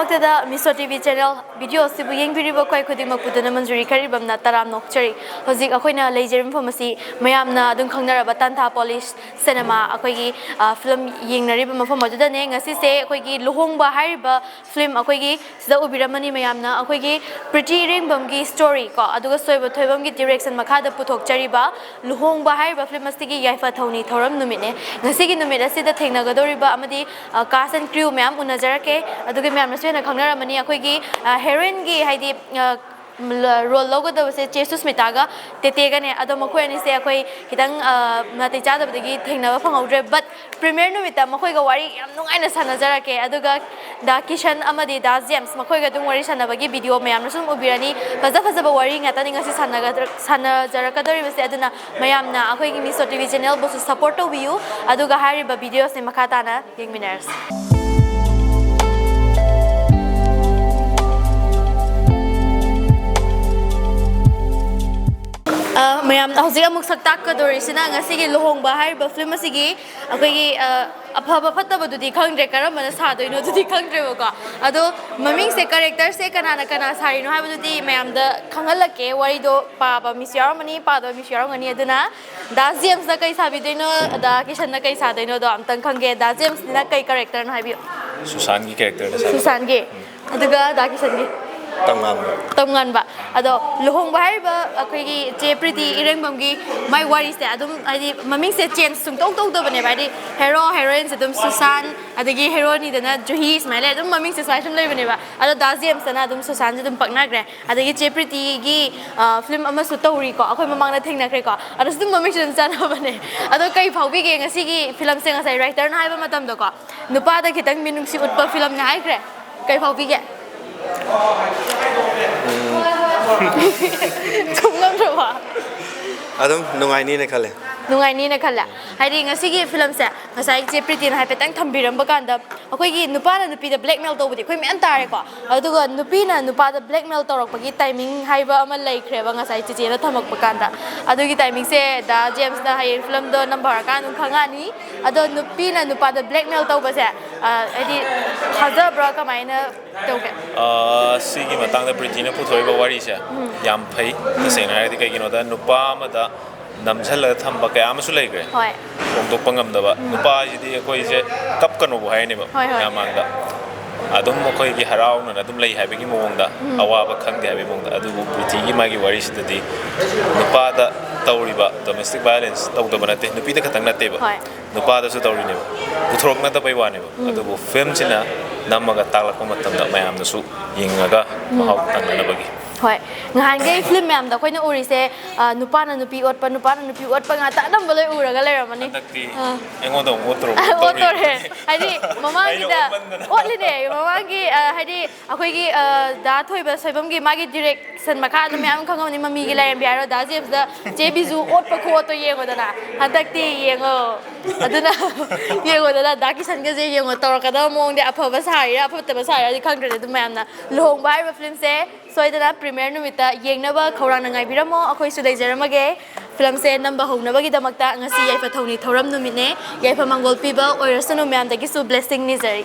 Mamaktada Miso TV channel video sibu yengbiriba kwai khudima pudana manjuri karibamna taram nokchari hozik akoina leijerim phamasi mayamna adum khangnaraba tantha polish cinema akoigi film yengnariba mafam aduda ne ngasi se akoigi Luhongba hariba film akoigi sida ubiramani mayamna akoigi Pretty Irengbam gi story ko aduga soiba thoibam gi direction makhada puthokchariba Luhongba hariba film astigi YAIPHA THOUNI THOURAM numit ne ngasi gi numit asida thengnagadoriba amadi cast and crew mayam unajarake aduga mayam nasena khangnaramani akoigi heroine gi haidi role logo da se chesu smitaga tetega ne ado makoi ani se akoi kitang mate chada badagi thengna ba phangautre but premier numita makoi ga wari yam nungai na sanajarake aduga da kishan amadi da james makoi ga dung wari sanabagi video mayam sum ubirani faza faza ba wari ngata ninga se sanajaraka dori base aduna mayam na akoi gi Miso TV channel bo support to view aduga hari ba video se makata na yengminers mayam hauzik amuk saktak ka dori sina ngasigi Luhongba hariba film asigi akoigi afaba fataba dudi khangdre karamana sadoino dudi khangdre bako ado maming se character se kana sarino haiba dudi mayam da khangalake wari do paba misyaramani pada misyaramani aduna da james da kai sabidoino da kishan da kai sadoino do amtang khange da james dina kai character no haibi Susan gi character da Susan gi aduga da kishan gi Tamngan ba ado Luhongba hariba akoigi je Pretty Irengbam gi mai wari se adum adi maming se change sung tong tong do bane badi hero heroine se dum Susan adagi hero ni dana Juhi smile adum maming se swaisam lei bane ba ado daziam sana adum Susan dum pakna gre adagi je Pretty gi film ama su tawri ko akoi mamang na thengna kre ko ado dum maming se sana bane ado kai phaubi ge ngasi gi film se ngasai writer na haiba matam do ko nupa da khitang minung si utpa film na hai kre kai phaubi ge Kumlam coba. Adum nungai ni nak kale. Nungai ni nak kala. Hari ngasi gi film se ngasai je Pretty na hai petang thambiram bakanda akoi gi nupa na nupi da blackmail to budi koi me antare ko aduga nupi na nupa da blackmail to rok pagi timing haiba ama lai khreba ngasai che na thamak bakanda adugi timing se da James na hai film do number ka nu khangani ado nupi na nupa da blackmail to ba se adi hazar bra ka maina to ke sigi matang da Pretty na puthoi ba wari se yam phai tasena hai kai gino da nupa ma da namjhala thamba kaya amasu lai gre hoi ongdok pangam da ba nupa jidi koi je kap kanu bo hai ne ba yamang da adum koi gi harau na adum lai hai be gi mong da awa ba khang de hai be mong da adu Pretty gi ma gi wari sid di nupa da tawri ba domestic violence taw da banate nupi da khatang na te ba nupa da su tawri ne ba puthorok na da bai wa ne ba adu bo film china namaga taklak pa matam da mayam da su yingaga mahau tan na bagi hoi ngahan gay film mayam da koina uri se nupa na nupi otpa nga ta dam baloi uraga leramani takti engo da otro otore hadi mama gi da otli de mama gi hadi akoi gi da thoi ba soibam gi magi direction makha da mayam khangam ni mami gi leram biaro da james da je bizu otpa ko to yengo da na takti yengo aduna yengo da da ki san ge je yengo tor ka da mong de apha ba sari ra apha ta ba sari di khangre de mayam na Luhongba hariba film se soidana premier numita yengnaba khorang nangai biramo akoi su daijaramage film se namba hongnaba gi damakta ngasi YAIPHA THOUNI THOURAM numit ne YAIPHA mangol piba oirasanu mayam dagi su blessing ni jari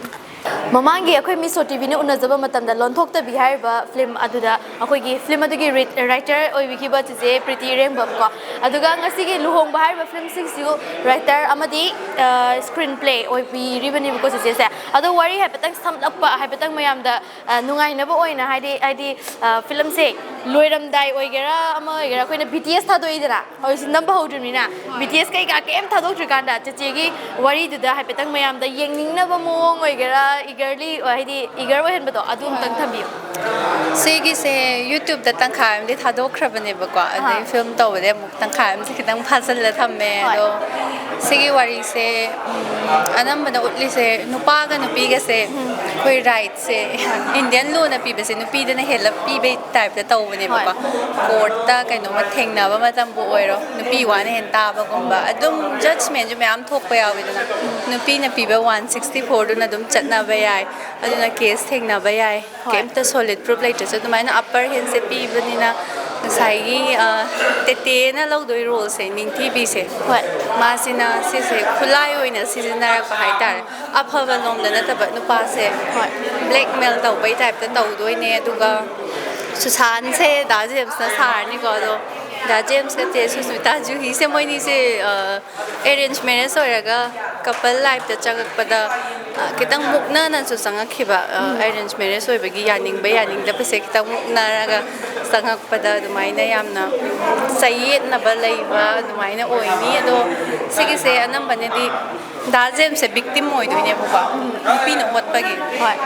mamangi akoi Miso TV ne unajaba matamda lonthok ta bihar ba film aduda akoi gi film adugi writer oibiki ba je Pretty Irengbam ko aduga ngasi gi Luhongba hariba film 6 yu writer amadi screenplay oibi ribani ko je se adu wari ha petang samlakpa ha petang mayam da nungai na ba oina haidi film se loiram dai oigera ama oigera koina BTS tha doi dira hoisi namba hodrimi na BTS kai ga kem tha dok trikanda che gi wari du da ha petang mayam da yengning na ba mong oigera eagerly haidi eager wa hen ba do adum tang thambi sigi se YouTube da tang khaim di tha dok khrabane ba ko adai film to de muk tang khaim se kitang phasal la thamme do sigi wari se anam bana utli se nupa ga nupi ga se koi right se Indian law na pi ba se nupi da na hela pi be type da taw ne ba court ta kai no ma thengna ba ma tam bu oiro nupi wa ne hen ta ba gumba adum judgment ju myam thok pa yawi da nupi na pi ba 164 du na dum chatna ba yai aduna case thengna ba yai kem ta solid proof later so dumai na upper hand se pi ba ni na ꯉꯁꯥꯏꯒꯤ ꯇꯦꯇꯦꯅ ꯂꯧꯗꯣꯏ ꯔꯣꯜꯁꯦ ꯅꯤꯡꯊꯤꯕꯤꯁꯦ ꯍꯣꯏ ꯃꯥꯁꯤꯅ ꯁꯤꯁꯦ ꯈꯨꯠꯂꯥꯏ ꯑꯣꯏꯅ ꯁꯤꯖꯤꯟꯅꯔꯛꯄ ꯍꯥꯏꯇꯥꯔꯦ ꯑꯐꯕ ꯂꯣꯝꯗ ꯅꯠꯇꯕ ꯅꯨꯄꯥꯁꯦ ꯍꯣꯏ ꯕ꯭ꯂꯦꯛꯃꯦꯜ ꯇꯧꯕꯩ ꯇꯥꯏꯞꯇ ꯇꯧꯗꯣꯏꯅꯦ ꯑꯗꯨꯒ ꯁꯨꯁꯥꯟꯁꯦ ꯗꯥ ꯖꯦꯝꯁꯅ ꯁꯥꯔꯅꯤꯀꯣ ꯑꯗꯣ ꯗꯥ ꯖꯦꯝꯁꯀ ꯆꯦ ꯁꯨꯁꯃꯤꯇꯥ ꯖꯨꯍꯤꯁꯦ ꯃꯣꯏꯅꯤꯁꯦ ꯑꯦꯔꯦꯟꯖ ꯃꯦꯔꯦꯖ ꯑꯣꯏꯔꯒ ꯀꯄꯜ ꯂꯥꯏꯐꯇ ꯆꯪꯉꯛꯄꯗ ꯈꯤꯇꯪ ꯃꯨꯛꯅꯅꯁꯨ ꯆꯪꯉꯛꯈꯤꯕ ꯑꯦꯔꯦꯟꯖ ꯃꯦꯔꯦꯖ ꯑꯣꯏꯕꯒꯤ ꯌꯥꯅꯤꯡꯕ ꯌꯥꯅꯤꯡꯗꯕꯁꯦ ꯈꯤꯇꯪ ꯃꯨꯛꯅꯔꯒ ꯆꯪꯉꯛꯄꯗ ꯑꯗꯨꯃꯥꯏꯅ ꯌꯥꯝꯅ ꯆꯌꯦꯠꯅꯕ ꯂꯩꯕ ꯑꯗꯨꯃꯥꯏꯅ ꯑꯣꯏꯅꯤ ꯑꯗꯣ ꯁꯤꯒꯤꯁꯦ ꯑꯅꯝꯕꯅꯗꯤ ꯗꯥ ꯖꯦꯝꯁꯁꯦ ꯕꯤꯛꯇꯤꯝ ꯑꯣꯏꯗꯣꯏꯅꯦꯕꯀꯣ ꯅꯨꯄꯤꯅ ꯑꯣꯠꯄꯒꯤ ꯍꯣꯏ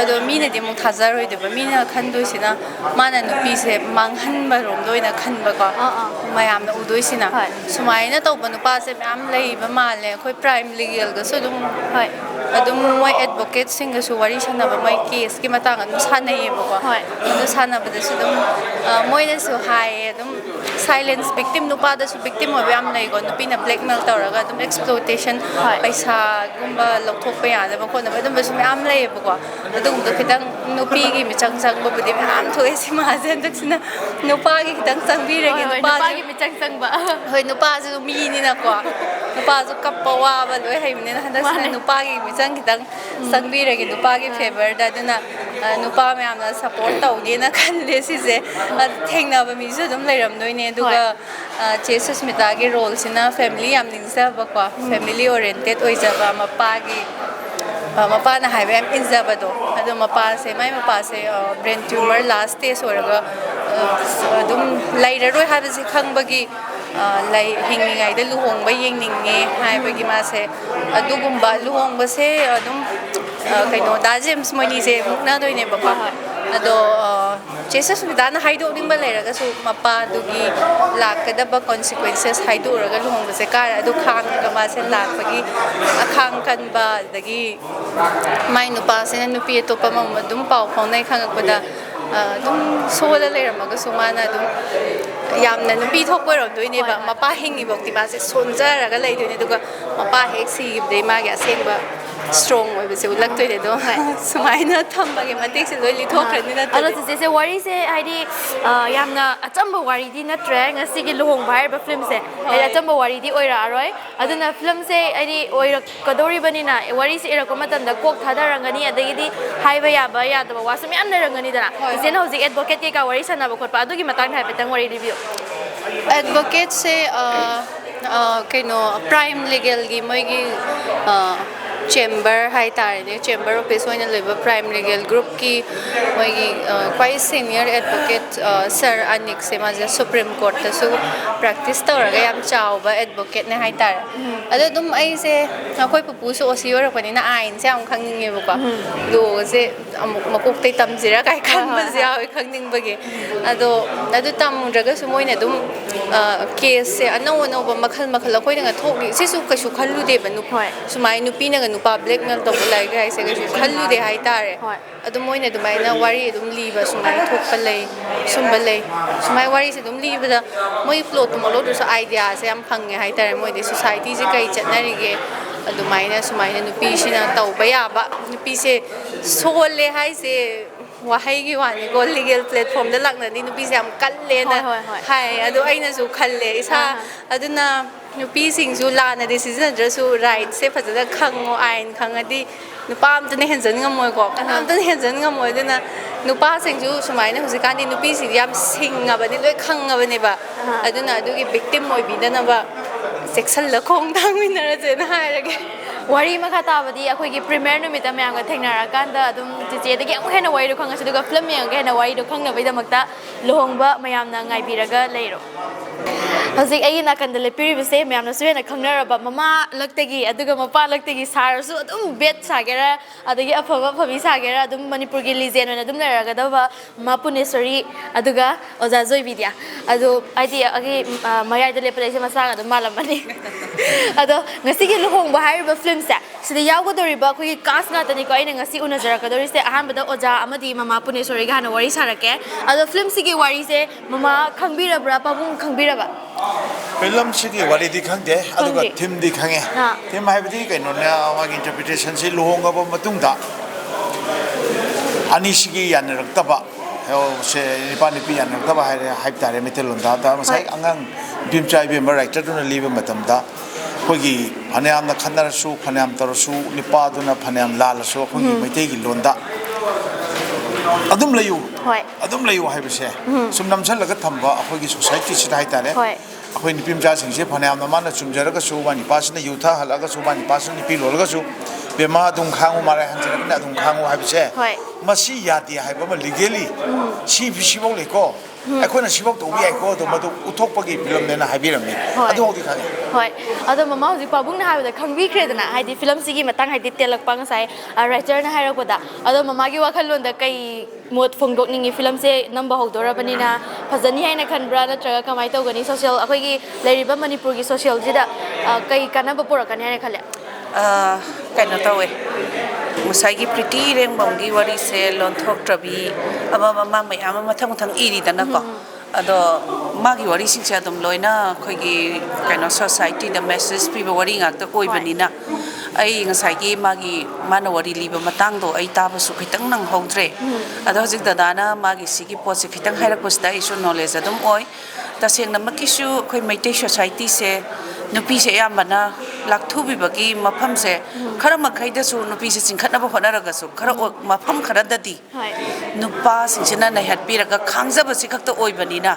ꯑꯗꯣ ꯃꯤꯅꯗꯤ ꯑꯃꯨꯛ ꯊꯥꯖꯔꯣꯏꯗꯣꯏꯕ ꯃꯤꯅ ꯈꯟꯗꯣꯏꯁꯤꯅ ꯃꯥꯅ ꯅꯨꯄꯤꯁꯦ ꯃꯥꯡꯍꯟꯕ ꯔꯣꯝꯗ ꯑꯣꯏꯅ ꯈꯟꯕꯀꯣ ꯃꯌꯥꯝꯅ ꯎꯗꯣꯏꯁꯤꯅ ꯍꯣꯏ ꯁꯨꯃꯥꯏꯅ ꯇꯧꯕ ꯅꯨꯄꯥꯁꯦ ꯃꯌꯥꯝ ꯂꯩꯕ ꯃꯥꯜꯂꯦ ꯑꯩꯈꯣꯏ ꯄ꯭ꯔꯥꯏꯝ ꯂꯤꯒꯦꯜꯒꯁꯨ ꯍꯣꯏ ꯑꯗꯨꯝ ꯃꯣꯏ ꯑꯦꯗꯚꯣꯀꯦꯠꯁꯤꯡꯒꯁꯨ ꯋꯥꯔꯤ ꯁꯥꯟꯅꯕ ꯃꯣꯏ ꯀꯦꯁꯀꯤ ꯃꯇꯥꯡ ꯑꯗꯨꯝ ꯁꯥꯟꯅꯩꯌꯦꯕꯀꯣ ꯍꯣꯏ ꯑꯗꯨ ꯁꯥꯟꯅꯕꯗꯁꯨ ꯑꯗꯨꯝ ꯃꯣꯏꯅꯁꯨ ꯍꯥꯏꯌꯦ ꯑꯗꯨꯝ ꯁꯥꯏꯂꯦꯟꯁ ꯕꯤꯛꯇꯤꯝ ꯅꯨꯄꯥꯗꯁꯨ ꯕꯤꯛꯇꯤꯝ ꯑꯣꯏꯕ ꯌꯥꯝ ꯂꯩꯀꯣ ꯅꯨꯄꯤꯅ ꯕ꯭ꯂꯦꯛꯃꯦꯜ ꯇꯧꯔꯒ ꯑꯗꯨꯝ ꯑꯦꯛꯁꯄ꯭ꯂꯣꯏꯇꯦꯁꯟ ꯍꯣꯏ ꯄꯩꯁꯥꯒꯨꯝꯕ ꯂꯧꯊꯣꯛꯄ ꯌꯥꯗꯕ ꯈꯣꯠꯅꯕ ꯑꯗꯨꯝꯕꯁꯨ ꯃꯌꯥꯝ ꯂꯩꯌꯦꯕꯀꯣ ꯑꯗꯨꯒꯨꯝꯕꯗꯣ ꯈꯤꯇꯪ ꯅꯨꯄꯤꯒꯤ ꯃꯤꯆꯪ ꯆꯪꯕꯕꯨꯗꯤ ꯃꯌꯥꯝ ꯊꯣꯛꯑꯦ ꯁꯤꯃꯥꯁꯦ ꯍꯟꯗꯛꯁꯤꯅ ꯅꯨꯄꯥꯒꯤ ꯈꯤꯇꯪ ꯆꯪꯕꯤꯔꯒꯦ ꯍꯣꯏ ꯍꯣꯏ ꯅꯨꯄꯥꯁꯨ ꯅꯨꯄꯥꯒꯤ ꯃꯤꯆꯪ ꯆꯪꯕ ꯍꯣꯏ ꯅꯨꯄꯥꯁꯨ ꯃꯤꯅꯤꯅꯀꯣ ꯅꯨꯄꯥꯁꯨ ꯀꯞꯄ ꯋꯥꯕ ꯂꯣꯏ ꯍꯩꯕꯅꯤꯅ ꯍꯟꯗꯛꯁꯤꯅ ꯃꯥꯅꯦ ꯅꯨꯄꯥꯒꯤ ꯃꯤꯆꯪ ꯈꯤꯇꯪ ꯆꯪꯕꯤꯔꯒꯦ ꯅꯨꯄꯥꯒꯤ ꯐꯦꯚꯔꯗ ꯑꯗꯨꯅ ꯅꯨꯄꯥ ꯃꯌꯥꯝꯅ ꯁꯞꯄꯣꯔꯠ ꯇꯧꯒꯦꯅ ꯈꯜꯂꯦ ꯁꯤꯁꯦ ꯊꯦꯡꯅꯕ ꯃꯤꯁꯨ ꯑꯗꯨꯝ ꯂꯩꯔꯝꯗꯣꯏꯅꯦ ꯍꯣꯏ ꯑꯗꯨꯒ ꯆꯦ ꯁꯨꯁꯃꯤꯇꯥꯒꯤ ꯔꯣꯜꯁꯤꯅ ꯐꯦꯃꯤꯂꯤ ꯌꯥꯝ ꯅꯤꯡꯖꯕꯀꯣ ꯐꯦꯃꯤꯂꯤ ꯑꯣꯔꯤꯌꯦꯟꯇꯦꯠ ꯑꯣꯏꯖꯕ ꯃꯄꯥꯅ ꯍꯥꯏꯕ ꯌꯥꯝ ꯏꯟꯖꯕꯗꯣ ꯑꯗꯣ ꯃꯥꯏ ꯃꯄꯥꯁꯦ ꯕ꯭ꯔꯦꯟ ꯇ꯭ꯌꯨꯃꯔ ꯂꯥꯁ ꯁ꯭ꯇꯦꯖ ꯑꯣꯏꯔꯒ ꯑꯗꯨꯝ ꯂꯩꯔꯔꯣꯏ ꯍꯥꯏꯕꯁꯦ ꯈꯪꯕꯒꯤ ꯍꯤꯡꯂꯤꯉꯩꯗ ꯂꯨꯍꯣꯡꯕ ꯌꯦꯡꯅꯤꯡꯉꯦ ꯍꯥꯏꯕꯒꯤ ꯃꯥꯁꯦ ꯑꯗꯨꯒꯨꯝꯕ ꯂꯨꯍꯣꯡꯕꯁꯦ ꯑꯗꯨꯝ ꯀꯩꯅꯣ ꯗꯥ ꯖꯦꯝꯁ ꯃꯣꯏꯅꯤꯁꯦ ꯃꯨꯛꯅꯗꯣꯏꯅꯦꯕꯀꯣ ꯑꯗꯣ ꯆꯦ ꯁꯨꯁꯃꯤꯇꯥꯅ ꯍꯥꯏꯗꯣꯛꯅꯤꯡꯕ ꯂꯩꯔꯒꯁꯨ ꯃꯄꯥꯗꯨꯒꯤ ꯂꯥꯛꯀꯗꯕ ꯀꯣꯟꯁꯤꯀ꯭ꯋꯦꯟꯁꯦꯁ ꯍꯥꯏꯗꯣꯛꯎꯔꯒ ꯂꯨꯍꯣꯡꯕꯁꯦ ꯀꯥꯔꯦ ꯑꯗꯨ ꯈꯥꯡꯉꯒ ꯃꯥꯁꯦ ꯂꯥꯛꯄꯒꯤ ꯑꯈꯥꯡ ꯀꯟꯕ ꯑꯗꯒꯤ ꯃꯥꯏ ꯅꯨꯄꯥꯁꯤꯅ ꯅꯨꯄꯤ ꯑꯇꯣꯞꯄ ꯑꯃꯃꯝ ꯑꯗꯨꯝ ꯄꯥꯎ ꯐꯥꯎꯅꯩ ꯈꯪꯉꯛꯄꯗ ꯑꯗꯨꯝ ꯁꯣꯜꯂ ꯂꯩꯔꯝꯃꯒꯁꯨ ꯃꯥꯅ ꯑꯗꯨꯝ ꯌꯥꯝꯅ ꯅꯨꯄꯤ ꯊꯣꯛꯄ ꯑꯣꯏꯔꯝꯗꯣꯏꯅꯦꯕ ꯃꯄꯥ ꯍꯤꯡꯉꯤꯐꯥꯎꯗꯤ ꯃꯥꯁꯦ ꯁꯣꯟꯖꯔꯒ ꯂꯩꯗꯣꯏꯅꯦ ꯑꯗꯨꯒ ꯃꯄꯥ ꯍꯦꯛ ꯁꯤꯈꯤꯕꯗꯩ ꯃꯥꯒꯤ ꯑꯁꯦꯡꯕ ꯁ꯭ꯇ꯭ꯔꯣꯡ ꯑꯣꯏꯕꯁꯦ ꯎꯠꯂꯛꯇꯣꯏꯅꯦ ꯑꯗꯣ ꯁꯨꯃꯥꯏꯅ ꯊꯝꯕꯒꯤ ꯃꯇꯦꯛꯁꯦ ꯂꯣꯏ ꯂꯤꯊꯣꯛꯈ꯭ꯔꯅꯤ ꯑꯗꯣ ꯅꯠꯇ꯭ꯔꯗꯤ ꯆꯤꯆꯦꯁꯦ ꯋꯥꯔꯤꯁꯦ ꯍꯥꯏꯗꯤ ꯌꯥꯝꯅ ꯑꯆꯝꯕ ꯋꯥꯔꯤꯗꯤ ꯅꯠꯇ꯭ꯔꯦ ꯉꯁꯤꯒꯤ ꯂꯨꯍꯣꯡꯕ ꯍꯥꯏꯔꯤꯕ ꯐꯤꯂꯝꯁꯦ ꯍꯥꯏꯗꯤ ꯑꯆꯝꯕ ꯋꯥꯔꯤꯗꯤ ꯑꯣꯏꯔꯛꯑꯔꯣꯏ ꯑꯗꯨꯅ ꯐꯤꯂꯝꯁꯦ ꯍꯥꯏꯗꯤ ꯑꯣꯏꯔꯛꯀꯗꯧꯔꯤꯕꯅꯤ나 ꯋꯥꯔꯤꯁꯦ ꯏꯔꯛꯄ ꯃꯇꯝꯗ ꯀꯣꯛ ꯊꯥꯗꯔꯝꯒꯅꯤ ꯑꯗꯒꯤꯗꯤ ꯍꯥꯏꯕ ꯌꯥꯕ ꯌꯥꯗꯕ ꯋꯥꯁꯨ ꯃꯌꯥꯝ ꯂꯩꯔꯝꯒꯅꯤꯗꯅ ꯆꯤꯆꯦꯅ ꯍꯧꯖꯤꯛ ꯑꯦꯗꯚꯣꯀꯦꯠ ꯀꯩꯀꯥ ꯋꯥꯔꯤ ꯁꯥꯟꯅꯕ ꯈꯣꯠꯄ ꯑꯗꯨꯒꯤ ꯃꯇꯥꯡꯗ ꯍꯥꯏꯐꯦꯠꯇꯪ ꯋꯥꯔꯤ ꯂꯤꯕꯤꯌꯨ ꯑꯦꯗꯚꯣꯀꯦꯠꯁꯦ ꯀꯩꯅꯣ ꯄ꯭ꯔꯥꯏꯝ ꯂꯤꯒꯦꯜꯒꯤ ꯃꯣꯏꯒꯤ ꯆꯦꯝꯕꯔ ꯍꯥꯏꯇꯥꯔꯦꯅꯦ ꯆꯦꯝꯕꯔ ꯑꯣꯐꯤꯁ ꯑꯣꯏꯅ ꯂꯩꯕ ꯄ꯭ꯔꯥꯏꯝ ꯂꯤꯒꯦꯜ ꯒ꯭ꯔꯨꯞꯀꯤ ꯃꯣꯏꯒꯤ ꯈ꯭ꯋꯥꯏ ꯁꯦꯅꯤꯌꯔ ꯑꯦꯗꯚꯣꯀꯦꯠ ꯁꯔ ꯑꯅꯤꯛꯁꯦ ꯃꯥꯁꯦ ꯁꯨꯄ꯭ꯔꯤꯝ ꯀꯣꯔꯠꯇꯁꯨ ꯄ꯭ꯔꯦꯛꯇꯤꯁ ꯇꯧꯔꯒ ꯌꯥꯝ ꯆꯥꯎꯕ ꯑꯦꯗꯚꯣꯀꯦꯠꯅꯦ ꯍꯥꯏꯇꯥꯔꯦ ꯑꯗꯣ ꯑꯗꯨꯝ ꯑꯩꯁꯦ ꯑꯩꯈꯣꯏ ꯄꯨꯄꯨꯁꯨ ꯑꯣꯁꯤ ꯑꯣꯏꯔꯛꯄꯅꯤꯅ ꯑꯥꯏꯟꯁꯦ ꯌꯥꯝ ꯈꯪꯅꯤꯡꯉꯦꯕꯀꯣ ꯂꯣꯒꯁꯦ ꯑꯃꯨꯛ ꯃꯀꯣꯛꯇꯩ ꯇꯝꯁꯤꯔꯥ ꯀꯥꯏ ꯈꯟꯕꯁꯨ ꯌꯥꯎꯋꯦ ꯈꯪꯅꯤꯡꯕꯒꯤ ꯑꯗꯣ ꯑꯗꯨ ꯇꯝꯃꯨꯗ꯭ꯔꯒꯁꯨ ꯃꯣꯏꯅ ꯑꯗꯨꯝ ꯀꯦꯁꯁꯦ ꯑꯅꯧ ꯑꯅꯧꯕ ꯃꯈꯜ ꯃꯈꯣꯏꯅꯒ ꯊꯣꯛꯂꯤ ꯁꯤꯁꯨ ꯀꯩꯁꯨ ꯈꯜꯂꯨꯗꯦꯕ ꯍꯣꯏ ꯁꯨꯃꯥꯏꯅ ꯅꯨꯄꯤꯅꯒ ꯅꯨꯄꯥ ꯕ꯭ꯂꯦꯛꯃꯦꯜ ꯇꯧꯕ ꯂꯥꯏꯔꯤꯛ ꯍꯥꯏꯁꯦ ꯀꯩꯁꯨ ꯈꯜꯂꯨꯗꯦ ꯍꯥꯏꯇꯥꯔꯦ ꯍꯣꯏ ꯑꯗꯨꯝ ꯃꯣꯏꯅ ꯑꯗꯨꯃꯥꯏꯅ ꯋꯥꯔꯤ ꯑꯗꯨꯝ ꯂꯤꯕ ꯁꯨꯃꯥꯏꯅ ꯊꯣꯛꯄ ꯂꯩ ꯁꯨꯝꯕ ꯂꯩ ꯁꯨꯃꯥꯏꯅ ꯋꯥꯔꯤꯁꯦ ꯑꯗꯨꯝ ꯂꯤꯕꯗ ꯃꯣꯏ ꯄ꯭ꯂꯣꯠꯇꯨꯃꯛ ꯂꯧꯗ꯭ꯔꯁꯨ ꯑꯥꯏꯗꯤꯌꯥꯁꯦ ꯌꯥꯝ ꯐꯪꯉꯦ ꯍꯥꯏꯇꯥꯔꯦ ꯃꯣꯏꯗꯤ ꯁꯣꯁꯥꯏꯇꯤꯁꯦ ꯀꯩ ꯆꯠꯅꯔꯤꯒꯦ ꯁꯨꯃꯥꯏꯅ ꯅꯨꯄꯤꯁꯤꯅ ꯇꯧꯕ ꯌꯥꯕ ꯅꯨꯄꯤꯁꯦ ꯁꯣꯜꯂꯦ ꯍꯥꯏꯁꯦ ꯋꯥꯍꯩꯒꯤ ꯋꯥꯅꯤꯀꯣ ꯂꯤꯒꯦꯜ ꯄ꯭ꯂꯦꯠꯐꯣꯝꯗ ꯂꯥꯛꯅꯗꯤ ꯅꯨꯄꯤꯁꯦ ꯌꯥꯝ ꯀꯜꯂꯦꯅ ꯍꯣꯏ ꯍꯣꯏ ꯍꯣꯏ ꯍꯥꯏ ꯑꯗꯣ ꯑꯩꯅꯁꯨ ꯈꯜꯂꯦ ꯑꯗꯨꯅ ꯅꯨꯄꯤꯁꯤꯡꯁꯨ ꯂꯥꯟꯅꯗꯤ ꯁꯤꯖꯤꯟꯅꯗ꯭ꯔꯁꯨ ꯔꯥꯏꯠꯁꯦ ꯐꯖꯅ ꯈꯪꯉꯣ ꯑꯥꯏꯟ ꯈꯪꯉꯗꯤ ꯅꯨꯄꯥ ꯑꯝꯇꯅ ꯍꯦꯟꯖꯟ ꯉꯝꯃꯣꯏꯀꯣ ꯀꯅꯥꯝꯇꯅ ꯍꯦꯟꯖꯟ ꯉꯝꯃꯣꯏ ꯑꯗꯨꯅ ꯅꯨꯄꯥꯁꯤꯡꯁꯨ ꯁꯨꯃꯥꯏꯅ ꯍꯧꯖꯤꯛꯀꯥꯟꯗꯤ ꯅꯨꯄꯤꯁꯤꯡꯗꯤ ꯌꯥꯝ ꯁꯤꯡꯉꯕꯅꯤ ꯂꯣꯏ ꯈꯪꯉꯕꯅꯦꯕ ꯑꯗꯨꯅ ꯑꯗꯨꯒꯤ ꯕꯤꯛꯇꯤꯝ ꯑꯣꯏꯕꯤꯗꯅꯕ ꯆꯦꯛꯁꯤꯜꯂ ꯈꯣꯡ ꯊꯥꯡꯃꯤꯟꯅꯔꯁꯦꯅ ꯍꯥꯏꯔꯒꯦ ꯋꯥꯔꯤ ꯃꯈꯥ ꯇꯥꯕꯗꯤ ꯑꯩꯈꯣꯏꯒꯤ ꯄ꯭ꯔꯤꯃꯤꯌꯔ ꯅꯨꯃꯤꯠꯇ ꯃꯌꯥꯝꯒ ꯊꯦꯡꯅꯔꯀꯥꯟꯗ ꯑꯗꯨꯝ ꯆꯤꯆꯦꯗꯒꯤ ꯑꯃꯨꯛ ꯍꯦꯟꯅ ꯋꯥꯔꯤꯗꯣ ꯈꯪꯉꯁꯤ ꯑꯗꯨꯒ ꯐꯤꯂꯝ ꯌꯦꯡꯉꯒ ꯍꯦꯟꯅ ꯋꯥꯔꯤꯗꯣ ꯈꯪꯅꯕꯒꯤꯗꯃꯛꯇ ꯂꯨꯍꯣꯡꯕ ꯃꯌꯥꯝꯅ ꯉꯥꯏꯕꯤꯔꯒ ꯂꯩꯔꯣ ꯍꯧꯖꯤꯛ ꯑꯩꯒꯤ ꯅꯥꯀꯟꯗ ꯂꯦꯞꯄꯤꯔꯤꯕꯁꯦ ꯃꯌꯥꯝꯅꯁꯨ ꯍꯦꯟꯅ ꯈꯪꯅꯔꯕ ꯃꯃꯥꯂꯛꯇꯒꯤ ꯑꯗꯨꯒ ꯃꯄꯥꯂꯛꯇꯒꯤ ꯁꯥꯔꯁꯨ ꯑꯗꯨꯝ ꯕꯦꯠ ꯁꯥꯒꯦꯔꯥ ꯑꯗꯒꯤ ꯑꯐꯕ ꯑꯐꯕꯤ ꯁꯥꯒꯦꯔꯥ ꯑꯗꯨꯝ ꯃꯅꯤꯄꯨꯔꯒꯤ ꯂꯤꯖꯦꯟ ꯑꯣꯏꯅ ꯑꯗꯨꯝ ꯂꯩꯔꯒꯗꯕ ꯃꯥ ꯄꯨꯅꯦꯁꯣꯔꯤ ꯑꯗꯨꯒ ꯑꯣꯖꯥ ꯖꯣꯏꯕꯤꯗ꯭ꯌꯥ ꯑꯗꯣ ꯍꯥꯏꯗꯤ ꯑꯩꯒꯤ ꯃꯌꯥꯏꯗ ꯂꯦꯞꯄꯗ ꯑꯩꯁꯦ ꯃꯆꯥꯒ ꯑꯗꯨꯝ ꯃꯥꯜꯂꯝꯃꯅꯤ ꯑꯗꯣ ꯉꯁꯤꯒꯤ ꯂꯨꯍꯣꯡꯕ ꯍꯥꯏꯔꯤꯕ ꯐꯤꯂꯝꯁꯦ ꯁꯤꯗ ꯌꯥꯎꯒꯗꯧꯔꯤꯕ ꯑꯩꯈꯣꯏꯒꯤ ꯀꯥꯁ ꯉꯥꯛꯇꯅꯤꯀꯣ ꯑꯩꯅ ꯉꯁꯤ ꯎꯅꯖꯔꯛꯀꯗꯧꯔꯤꯁꯦ ꯑꯍꯥꯟꯕꯗ ꯑꯣꯖꯥ ꯑꯃꯗꯤ ꯃꯃꯥ ꯄꯨꯅꯦꯁꯣꯔꯤꯒ ꯍꯥꯟꯅ ꯋꯥꯔꯤ ꯁꯥꯔꯛꯀꯦ ꯑꯗꯣ ꯐꯤꯂꯝꯁꯤꯒꯤ ꯋꯥꯔꯤꯁꯦ ꯃꯃꯥ ꯈꯪꯕꯤꯔꯕ꯭ꯔꯥ ꯄꯥꯕꯨꯡ ꯈꯪꯕꯤꯔꯕ ꯐꯤꯂꯝꯁꯤꯒꯤ ꯋꯥꯔꯤꯗꯤ ꯈꯪꯗꯦ ꯑꯗꯨꯒ ꯈꯪꯗꯦ ꯊꯤꯝꯗꯤ ꯈꯪꯉꯦ ꯊꯤꯝ ꯍꯥꯏꯕꯗꯤ ꯀꯩꯅꯣꯅꯦ ꯃꯥꯒꯤ ꯏꯟꯇꯔꯄ꯭ꯔꯤꯇꯦꯁꯟꯁꯤ ꯂꯨꯍꯣꯡꯉꯕ ꯃꯇꯨꯡꯗ ꯑꯅꯤꯁꯤꯒꯤ ꯌꯥꯅꯔꯛꯇꯕ se nipa nipi yan ta ba hai tare metelon da da masai angang bim chai bim writer duna liba matamda khogi phaneam na khanar su phaneam tar su nipa duna phaneam lal su khogi meitei gi londa adum layu hai bise sum namsal laga thamba khogi society sida hai tare akhoi nipim ja sing se phaneam na mana chumjara ga su ba ni pasna yutha halaga su ba ni pasna ni pi lolga su bema dum khangu mare hanjara na dum khangu hai bise masi yati hai ba legally si bisibok le ko akhoi na sibok to bi ai ko to madu uthok pagi film ne na hai biram ni adu hodi khang hoi ado mama hoji pabung na hai da khangbi khre na hai di film sigi matang hai di telak pang sai writer na hai rak da ado mama gi wakhal lon da kai mot phongdok ningi film se number hodora bani na phajani hai na khanbra na traga kamai to gani social akhoi gi leiriba manipur gi social jida kai kanaba porakani hai khale kaino tawe musai pretty Irengbam gi wari se lon thok trabi ama mama mai ama mathang mathang iri dana ko ado magi wari sing se adom loina khoi gi kaino society the message people wari ngak ta koi bani na ai ngasai gi magi mana wari liba matang do ai ta ba su khitang nang hongdre ado jik da dana magi sigi pot se khitang hairak posta isu knowledge adom oi ta seng na makisu khoi maitei society se nupi se yamana lakthu bi bagi mafam se khara makhai da su nupi se chingkhat na ba hona raga su khara mafam khara da di nupa singchina na hat pi raga khangja ba si khak to oi bani na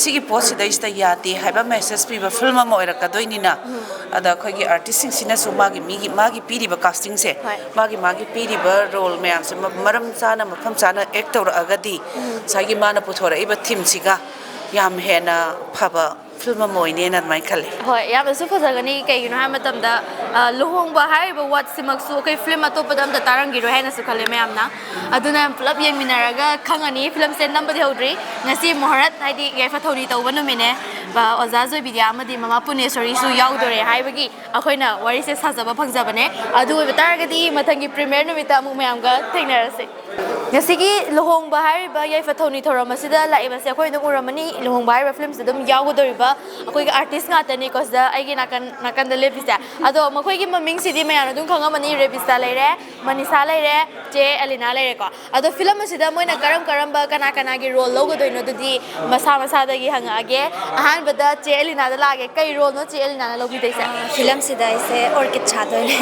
sigi post da ista yati haiba message pi ba film ma oira ka doini na ada khoi gi artist sing sina su magi pi ri ba casting se magi pi ri ba role me am se maram chana mafam chana actor agadi sagi mana puthora iba thim siga yam hena phaba film moine na mai khale hoi ya ba su phajagani kai gino ha matam da luhongba hai ba wat simak su kai film ato padam da tarang giro hai na su khale me amna aduna club yeng minaraga khangani film sen number de hodri ngasi moharat haidi YAIPHA THOUNI tawba no mine ba oza zoi bidia amadi mama punesori su yaudore hai bagi akhoina wari se sajaba phangjabane adu oi bataragadi mathangi premiere numita amu mayam ga thengnerase ngasi gi luhongba hai ba YAIPHA THOUNI thoram asida lai ba se akhoi nung uramani luhongba hai ba film se dum yaudori akhoi ga artist nga tani cause da ai gi nakan da levisa ado makhoi gi maming sidi mayana dum khanga mani revista leire manisa leire che alina leire ko ado film asida moina karam ba kana gi role logo doino dudi masa da gi hanga age ahan bada che alina da lage kai role no che alina na logi deisa film sida ise orchid chadone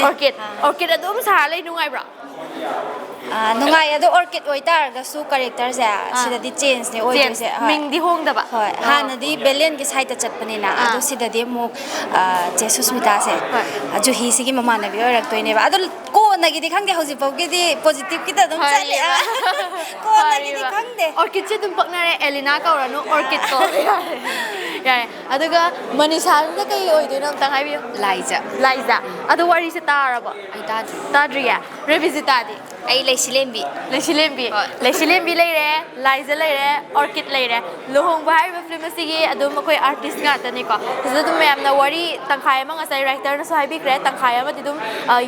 orchid adum sa lai nungai bra nungai ado orchid oitar ga su character se sida di change ne oi se ming di hong da ba hoi hana di belen gi side ta chatpani na ado sida di mu che susmita se aju hi sigi mama na bi orak toine ba ado ko na gi di khangde hoji pau gi di positive ki ta dum chale ko na gi di khangde orchid che dum pakna re elina ka oranu orchid ko ya aduga manisa da kai oi de nam tang hai bi laiza ado wari se taraba ai tadri ya revisit adi ai leisilembi leire laiza leire orchid leire luhongba hai ba film asigi adum koi artist nga tani ko zadu ma'am na wari tangkhai ma ngasai writer na so hai bi kre tangkhai ma tidum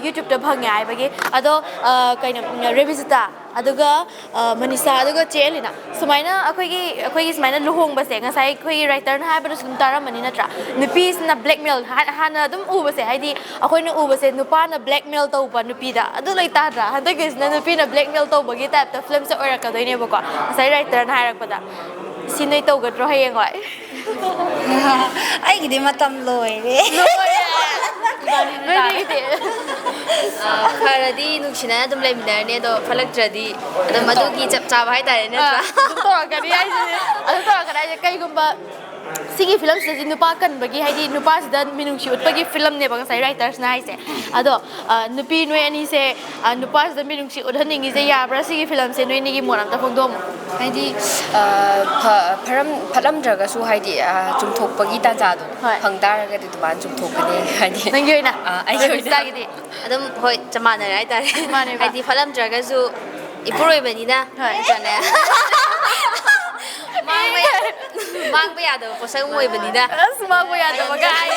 youtube ta bhang ai bagi ado kaina revisita aduga manisa aduga chelina sumaina akhoi sumaina luhongba se ngasai khoi writer na hai ba sum tara mani natra nupi na blackmail hana adum uba se haidi akhoi na uba se nupa na blackmail to ba nupi da adu lai ta dra handa ge na nupi na blackmail to bagi type ta film se oira ka doine ba ko ngasai writer na hairak pada sinoi to gadro hayeng wai ai gi di matam loi faradi nuksina dum lai minarne do falaktradi adam madugi chap chaba hai tare natra to gari ai adu to gari kai gumba sigi film se nupa kan bagi haidi nupa da minung shi utpagi film ne bang sai writers na haise ado nupi noi ani se nupa da minung shi udhaningi se ya bra sigi film se noi ni gi moram ta phongdom haidi phalam draga su haidi chumthok pagi ta ja do phangdar ga du ban chumthok kane haidi nang yoi na ai yoi sa gi di adam hoi chamana rai tare haidi phalam draga su ipuroi bani na jane mang ba yado posang moi bani da mang ba yado magai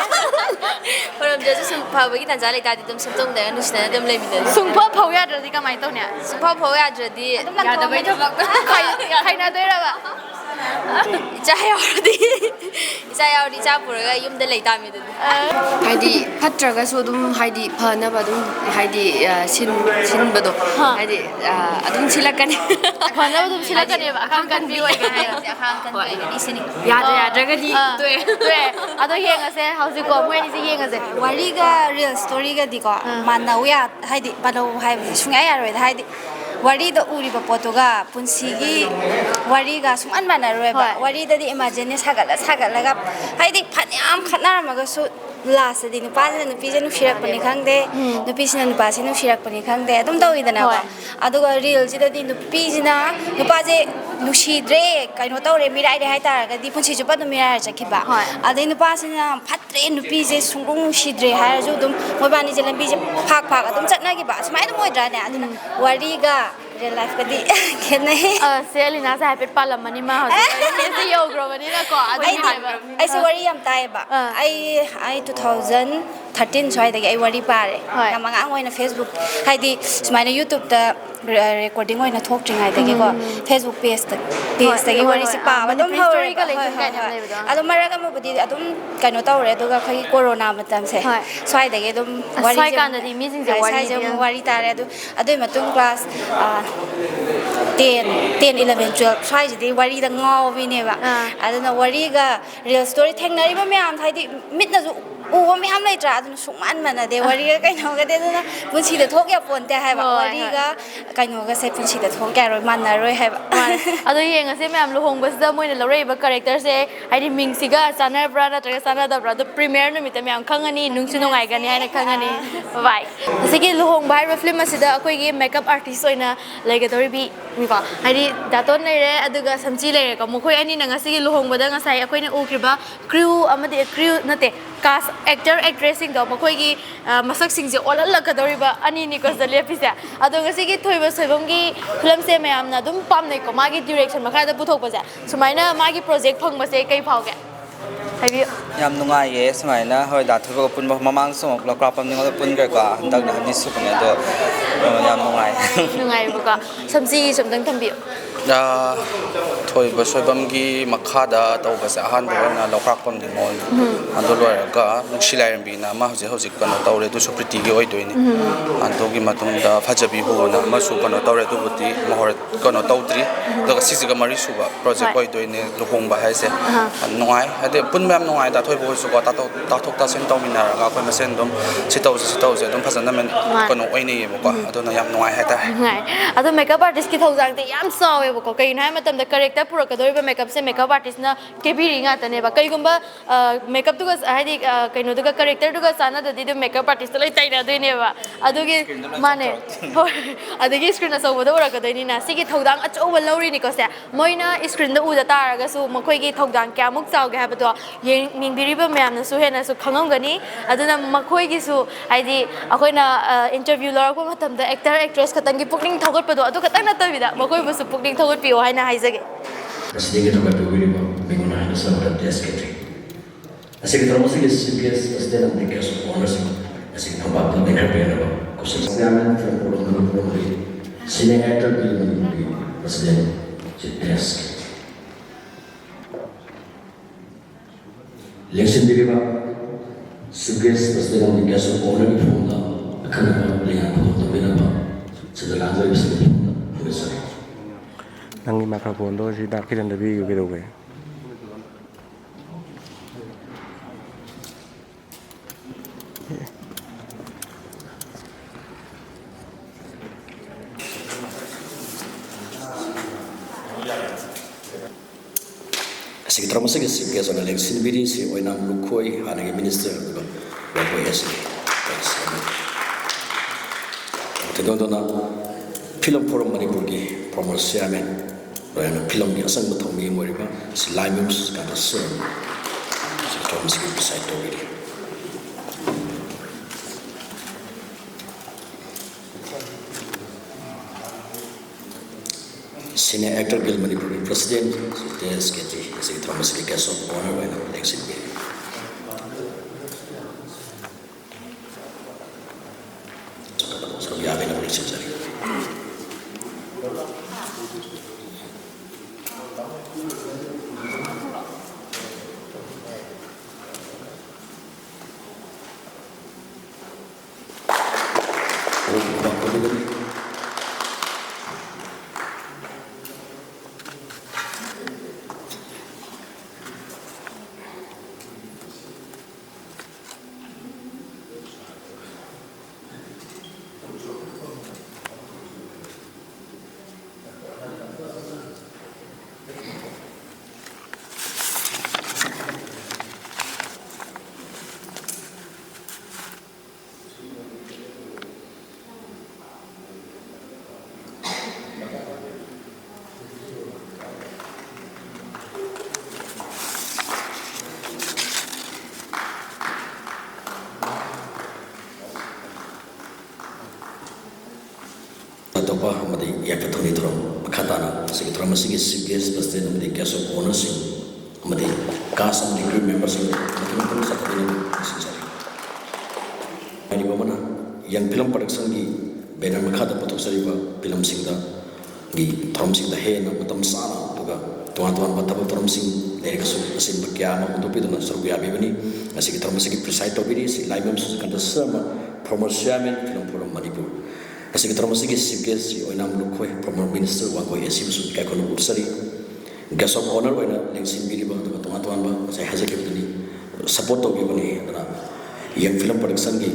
phalam ja sum pha bagi tan ja lai ta di dum sam tong da nusna dum lai min sung pha phau ya dra di ka mai to ne sum pha phau ya dra di ya da bai to kai na doi ra ba Icha yaurdi. Icha yaurdi cha puraga yumda leitami du. Haidi fatraga so dum haidi phana ba dum haidi sin bado haidi adum silakani phana ba dum silakani ba kham kan bi oi ga Akham kan kai ga isini. yadra ga di to ado yengase hausi ko moi ni si yengase wari ga real story ga di ko manna uya haidi palo hai sungai ya roi haidi wari da uri ba potoga punsi gi wari ga suman mana roi ba wari da di imagine sagala ga haidi phanyam khanar ma ga su last di nupa nu pi nu firak pani khangde nu pi sina nupa sina firak pani khangde adum dawi dana ba aduga real ji da di nu pi jina nupa je nushi dre kaino tawre mirai de hai tar ga di punsi ju pa nu mirai chakhi ba adai nupa sina phatre nu pi je sungung nushi dre hai ju dum moi bani je lambi je phak adum chatna gi ba smai du moi dra ne aduna wari ga real life ka di kene selina sa pet palam mani ma hosi se yo gro mani na ko adi ai se wari yam tai ba ai 2013 swai dagi ai wari pare na manga ngoina Facebook haidi smaina YouTube ta recording ngoina thok tring hai dagi ko Facebook page dagi wari si pa adum historical election kai nam lebi do adum maraga ma budi adum kaino tawre aduga khai corona matam se swai dagi adum wari swai kan di mi jing je wari tare adu matung class 10 11 12 swai ji wari da ngaw bi ne ba aduna wari ga real story thengnari ba myam haidi mitna ju uwa myam lai tra aduna sungman mana de wari ga kaino ga de na punsi da thok ya ponte hai ba wari ga kaino ga se punsi da thok ya roi man na roi hai ba ado yengase myam luhongba da moi na lorei ba character se haidi ming siga sanar bra na tra sanar da bra do premiere no mit myam khangani nungsu nongai gani hai na khangani bye sigi luhongba hai film asida akoi gi makeup artist oina laigadori bi mi ba haidi daton nei re aduga samchi le ka mokoi ani na ngasi gi luhongba da ngasai akoi na ukriba crew amade crew nate cast actor actress sing do mokoi gi masak sing je olal la kadori ba ani ni ko zale pisa ado ngasi gi thoiba soibam gi film se myam na dum pam nei ko magi direction makha da puthok ba ja sumaina magi project phang ba se kai phau ge habi yam nungai ye sumaina hoi da thoiba pun mamang song lokra pam ningo pun ga ka dak na ni su ne do yam nungai bu ka samsi som dang thambi thoiba soibam gi makha da taw ba sa han do na lokra pam ni mon ando lo ga nusilai rambi na ma hoje kan tawre du su priti gi oi do ni ando gi matung da phajabi hu na ma su kan tawre du buti mohor kan tawdri da ga sisi ga mari su ba project oi do ni luhongba hai se nungai ade pun mem nungai da thoiba su ga ta thok ta sen taw min na ga ko ma sen dum si taw se dum phasana men kan oi ni mo ka ado na yam nungai hai ta ngai ado makeup artist ki thojang te yam sawe ko kai na matam da character pura ka doi ba makeup se makeup artist na kebiri nga tane ba kai gumba makeup tu ga haidi kai no da character tu ga sana da di makeup artist lai tai na doi ne ba ado gi mane ado gi screen na so ba da ura ka doi ni na sigi thodang achau ba lori ni ko se moina screen da u da tar ga su makoi gi thodang kya muk chau ga ba do yeng biri ba myam na su he na su khangam gani aduna makoi gi su haidi akoi na interview lor ko matam da actor actress khatang gi pukling thogot pa do ado khatang na tawi da makoi bu su pukling thogot pi o haina haizage sedikit apa tu gini bang, menggunakan sahabat desk itu. Asyik terus lagi CPS pasti nanti kasus bonus, asyik nampak tu dengar benar bang. Khusus zaman terpuruk sini actor di presiden desk. Election diri bang, CPS pasti nanti kasus bonus di funda akan dapat lihat tu benar bang. Setelah itu bisa difunda, bisa. Nangi microphone do si dak kiran da bi yu do ge Asik terus lagi CPS on election biri si oinam lukoi hanagi minister juga bapak ya sih. Tentu na film forum Manipur ki promotional Raya film ni asal betul ni mereka si Limus kata sen si Thomas ki bisa itu ini. Sini actor gil Manipur presiden si TS kiti si Thomas ki kasih honor raya election ni. So ya bela election jadi. sigi thram sigi CPS president amadi guest of honor sing amadi cast amadi crew members sing mathum sa tabina sinsari ani bamana yang film production gi banner makha da patok sariba film sing da gi thram sing da he na matam sana duga tuan tuan bataba thram sing lerika su asin bakya ma undu pidana sarugya bebani asigi thram sigi preside to bidi si live members kan da sama promotional film program manipur asigi thram sigi CPS si oinam lukhoi promoter minister wa koi asim su ka kono ursari guest of honor oina lengsin bidi ba duga tuan tuan ba sai haja ke bidi support to bibani na yang film production gi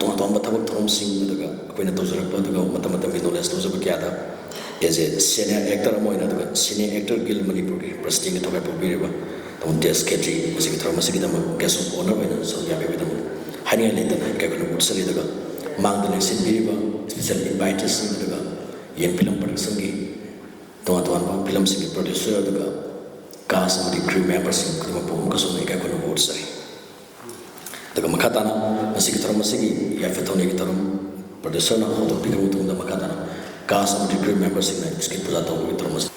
tuan tuan bataba thram sing duga koina to jarak ba duga matam matam knowledge to jaba kya da as a senior actor moina duga senior actor guild manipur ki president to ka bidi ba to des ketri asigi thram sigi da guest of honor oina so ya be da hani le da ka kono ursari duga mang da lengsin bidi ba special inviters sing duga yang film production gi tuan tuan ba film sing producer duga cast and crew members sing kuma po ka so ka kono ursari daga makatana asigi thram sigi YAIPHA THOUNI ki taram producer na hoto pikir untuk da makatana cast and crew members sing na iski puja to ki taram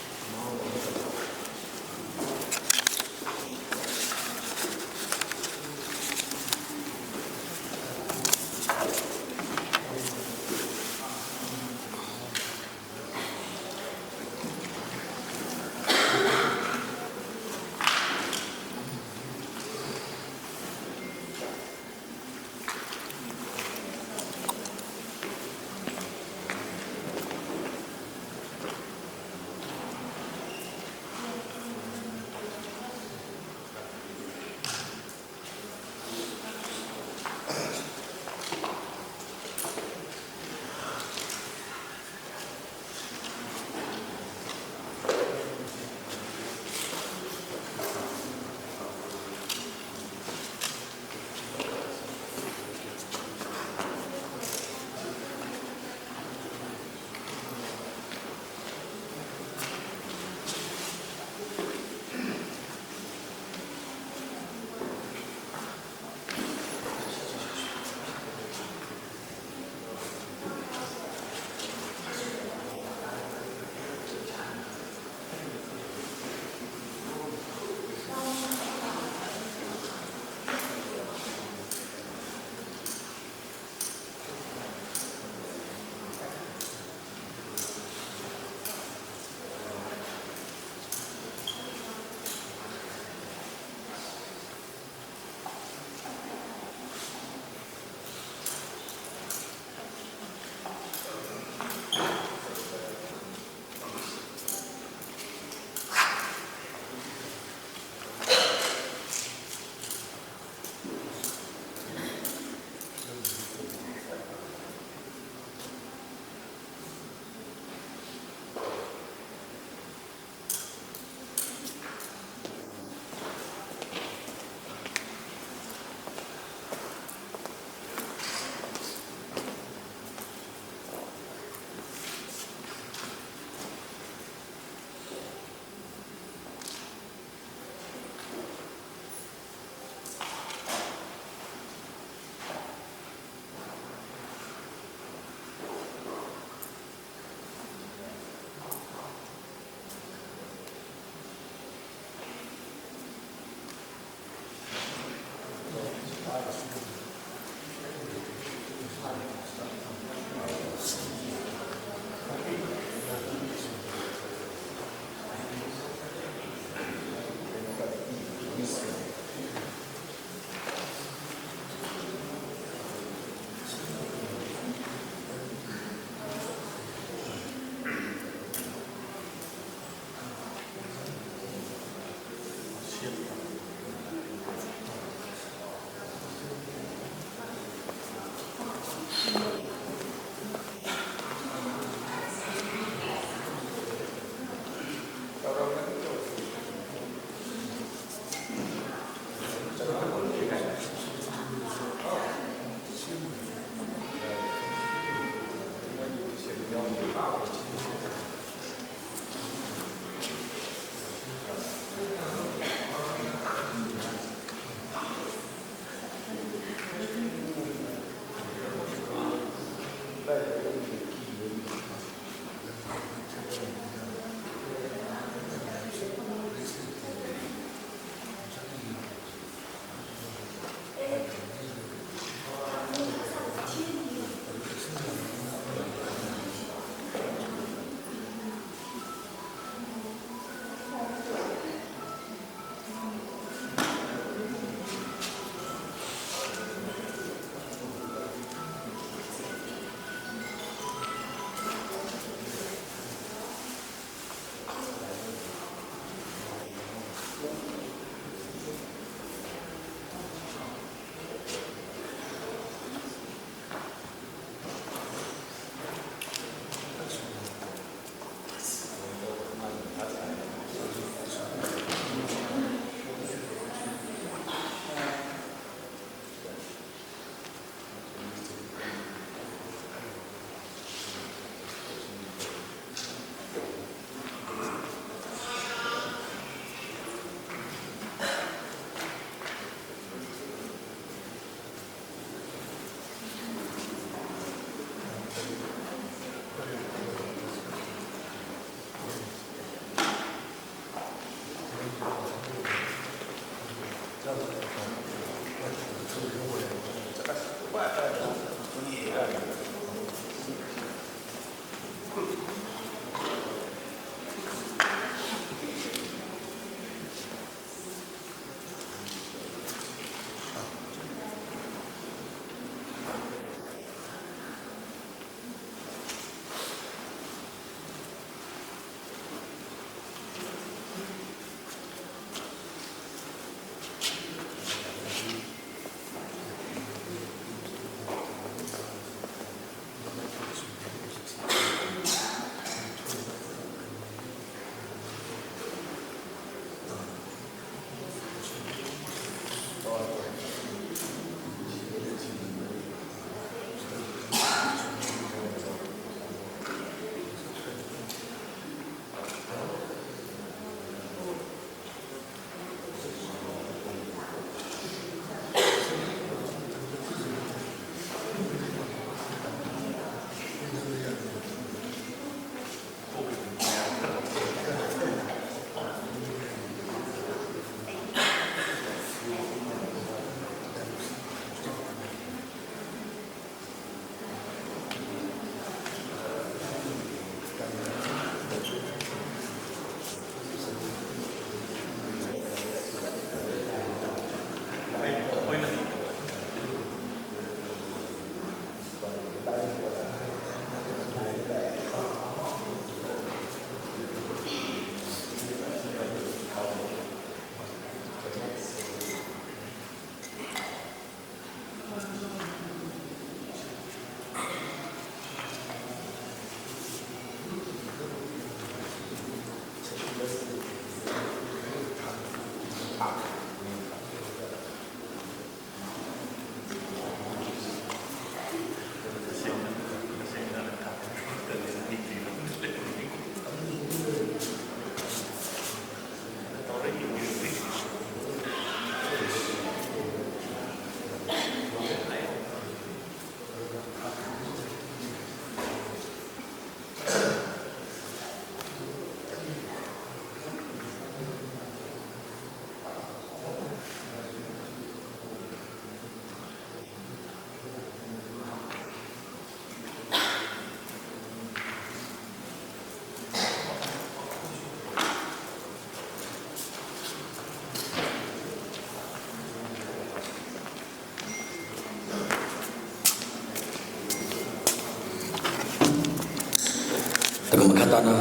Makatana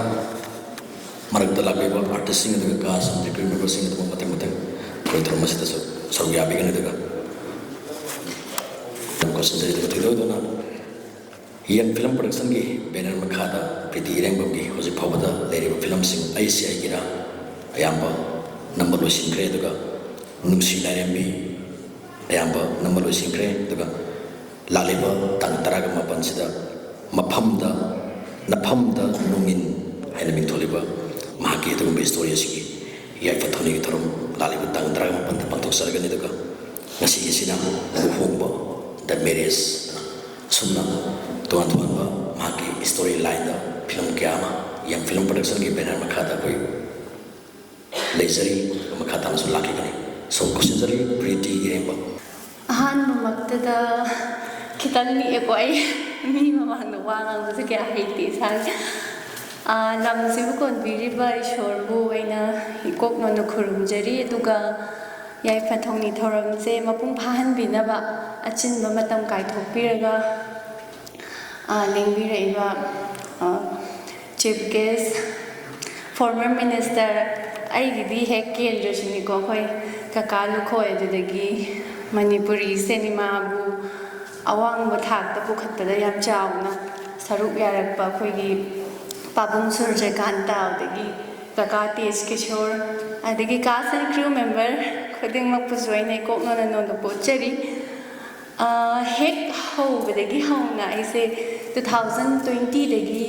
marak dalam level artis sing itu gas, jadi member sing itu matang-matang. Kalau terus masih terus seru ya bikin itu kan. Dan kau sendiri itu na. Yang film production ki banner makata priti Irengbam ki hoji phabada leri film sing ICI kira ayamba number lo singkre itu kan. Nungsi layambi ayamba number lo singkre itu kan. Laleba tang taraga mapan sida maphamda naphamda nungin haina mingtholiba mahaki itu be story asiki YAIPHA THOUNI ki THOURAM laliba tang taraga mapan pangtok sargani itu kan. Ngasi isina Luhongba the marriage sumna tuan-tuan ba mahaki storyline da film kiama yang film production ki banner makhada koi leisure makhata nasu laki kani so kusinjari pretty Irengbam ahan mamaktada kitang ni ko ay mi mamang na wangang sa kaya haiti sang lam sibu kon biriba ishorbu ay na ikok no kurumjari duga YAIPHA THOUNI THOURAM se mapung pahan binaba achin ba matam kai thokpiraga lengbira iba chief guest former minister ai gidi hek kendra chini ko khoi kakalu khoi adagi manipuri cinema bu awang bathak ta pukhatpada yam chauna saruk yarakpa khoigi pabung surje kanta adagi kaka tes kishor adagi cast and crew member khoding mak pujoine ko no no pochari hek ho badagi hauna aise 2020 dagi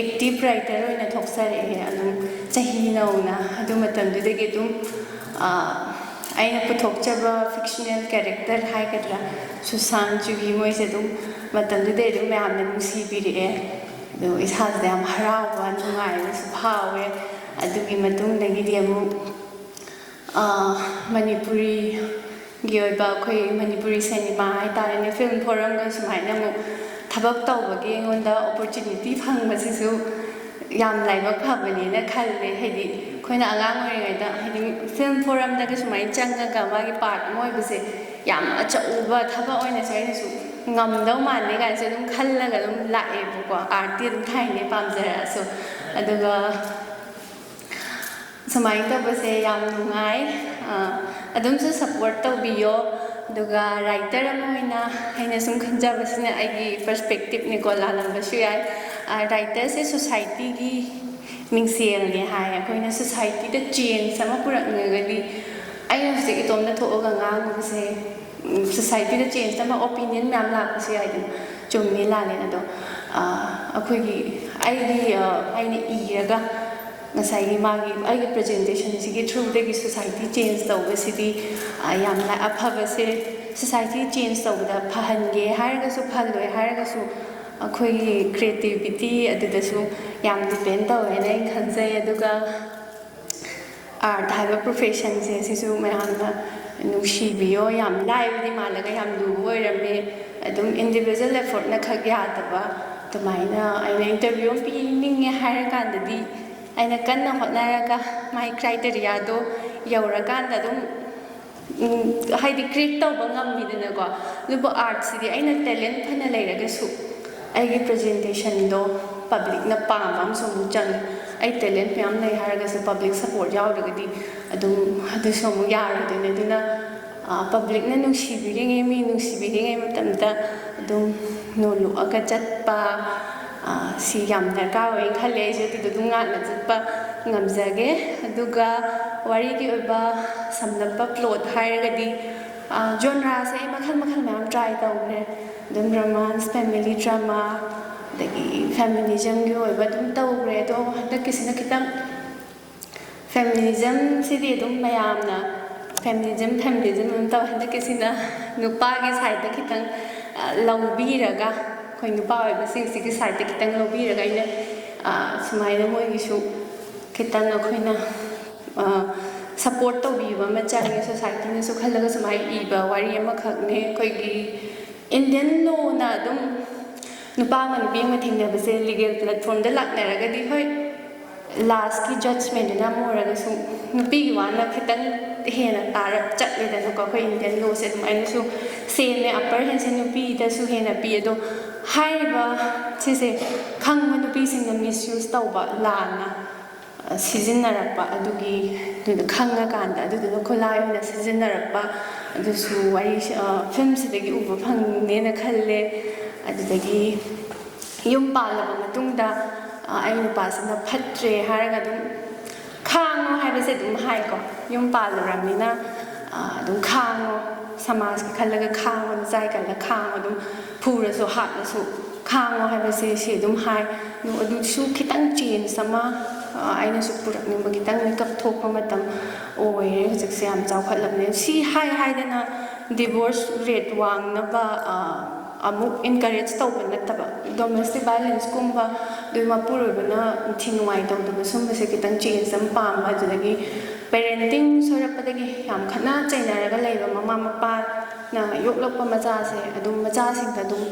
active writer oina thoksare he anu chahi nauna adu matam dagi dum aina puthokchaba fictional character hai kadra susan chugi moi se dum matam de dum me amna nusi biri e do is has them harawa nungai su phawe adugi matung dagi diamu manipuri gyoiba khoi manipuri cinema hai tare ne film forum ga sumaina mu thabak tawbagi ngonda opportunity phangba sisu yam laibak phabani na khalle hedi khoina angang oi da hedi film forum da sumai changa ga magi part moi bise yam achauba thaba oina saina su ngamdau manne ga se dum khalla ga dum lae bu ko arti dum thaine pamjara so aduga sumai ta base yam nungai adum su support tawbiyo aduga writer amoina haina sum khanjabasina aigi perspective ni ko lalambasu yai writer se society gi mingsel ni hai akoina society da change sama purak ngadi aina se itom na thoga ngang se society da change sama opinion ma'am la se ai dum chumni la ne ado akoi gi aigi aina iraga ngasai magi aigi presentation sigi through the society change tawba sidi yamna aphaba se society change tawda phahange haraga su phalloi haraga su akoi creativity adudasu yam depend tawe na khanjai aduga art haiba profession se sisu mayamna nushi biyo yam live ni malaga yam du oirame adum individual effort na khagya taba tumaina aina interview pi ninge harakandadi aina kanna hotnaraga my criteria do yaurakanda dum haidi create tawba ngambidana ko lubo art sidi aina talent phana leiraga su aigi presentation do public na pamam so chang ai talent pyam nei haraga su public support yauragadi adum adu so mu yaradine duna public na nungsibiringe mi nungsibiringe matamda adum nolu aga chatpa si yam darkar oi khale je tu dunga na chatpa ngamjage aduga wari ki oba samlapa plot hairagadi genre se makhal makhal ma'am try tawre dum romance family drama dagi feminism gi oba dum tawre to hadakisina kitang feminism sidi dum mayamna feminism dum taw hadakisina nupa gi side da kitang lawbiraga khoi nupa oba sing sigi side da kitang lawbiraga ine sumaina moi gi su kitang akhoina support tawbiba ma changi society na su khalaga sumai iba wari ama khakne khoi gi Indian law na dum nupa ma nupi ma thingna base legal platform da laknaraga di hoi last ki judgment na moraga su nupi gi wana kitang hena tarap chatle da ko khoi Indian law se dum ainu su same ne upper hand se nupi da su hena pi do haiba se khangma nupi sing na misuse tawba lana sizinarapa adugi duda khanga kanda duda kholai na sizinarapa adusu wari film sidagi uba phangne na khalle adudagi yum palaba matungda ai nupasina phatre haraga dum khango haibase dum hai ko yum paluramina dum khango samaj ki khallaga khango na jai kala khango dum phura so hat na su khango haibase se dum hai nu adu su kitang change sama aina su purak ni magitang makeup thokpa matam oye hojik se am chawkhatlabne si hai dana divorce rate wang na ba amuk encourage tawba nataba domestic violence kumba duma purubana thinwai tawdaba sumba se kitang change sam pam adagi parenting sorapadagi yam khana chainaraga leiba mama mapa na yoklakpa macha se adum macha sing ta dum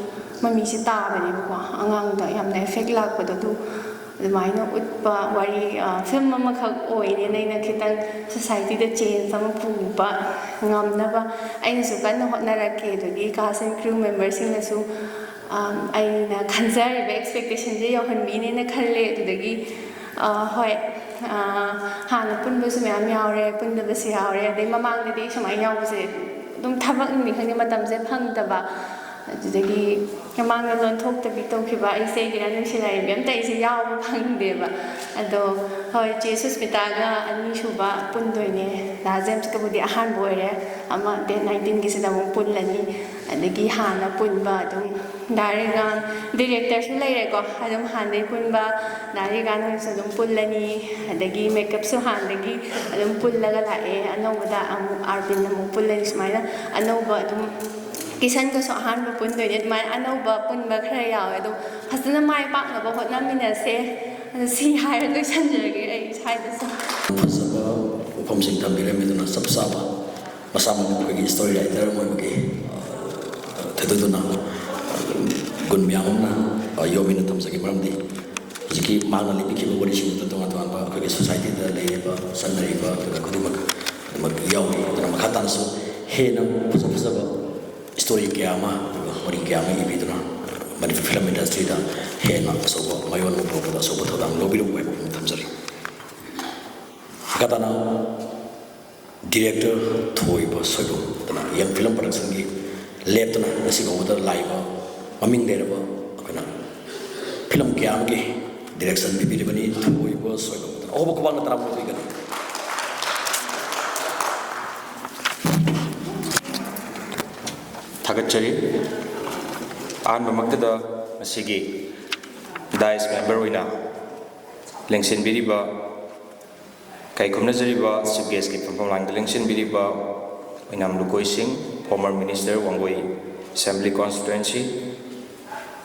mami si tabani ba angang da yam na effect lakpa da du adumai utpa wari film ama khak oine naina kitang society da change sama puba ngamnaba aina su kan hotnarake dogi cast and crew members sing na su aina khanjari ba expectation je yohan bine na khalle dudagi hoi hana punba su myam yaure punba ba se yaure dai mamang da dai samai yaubse dum thabak ni khang matam se phangdaba adudagi yamanga lon thoktabi tawkhiba ai sei gira nang silai bem tai se yaw phangdeba ado hoi che susmita ga ani shuba pundoine la james ka budi ahan boire ama de 19 gi sida mo punlani adagi hana punba dum dariga director su leire ko adum hanai punba dariga no su dum punlani adagi makeup su handagi adum pullaga lae anobada amu arbin mo punlani smaina anoba adum kisan ko so ahan ba pun doine mai anoba pun ba khara yawe do hasana mai pak na ba hotna mina se si hai lo sanjage ai sai da so fasaba upam sing tambire meduna sabsaba masama ko gi story writer mo gi teduna gun myamna yomina tamsagi maramdi jiki manga lipi ki bori shi to tong atwan ba ko gi society da le ba sanari ba ko kudimak mag yaw na makatan so he na fasaba story kiama wari kiama gi biduna mani film industry da he na so mayon mo pro so to dang lobby lo web tamsari katana director thoi ba sogo tana yang film production gi leptana nasi ko da live maming de ba kana film kiama gi direction bi bi bani thoi ba sogo obo ko bang tara mo bi kana Thagachari an mamaktada asigi dais member oina lengsin biriba kai khumna jariba chief guest ki phamlang lengsin biriba oinam lukoi singh former minister wangoi assembly constituency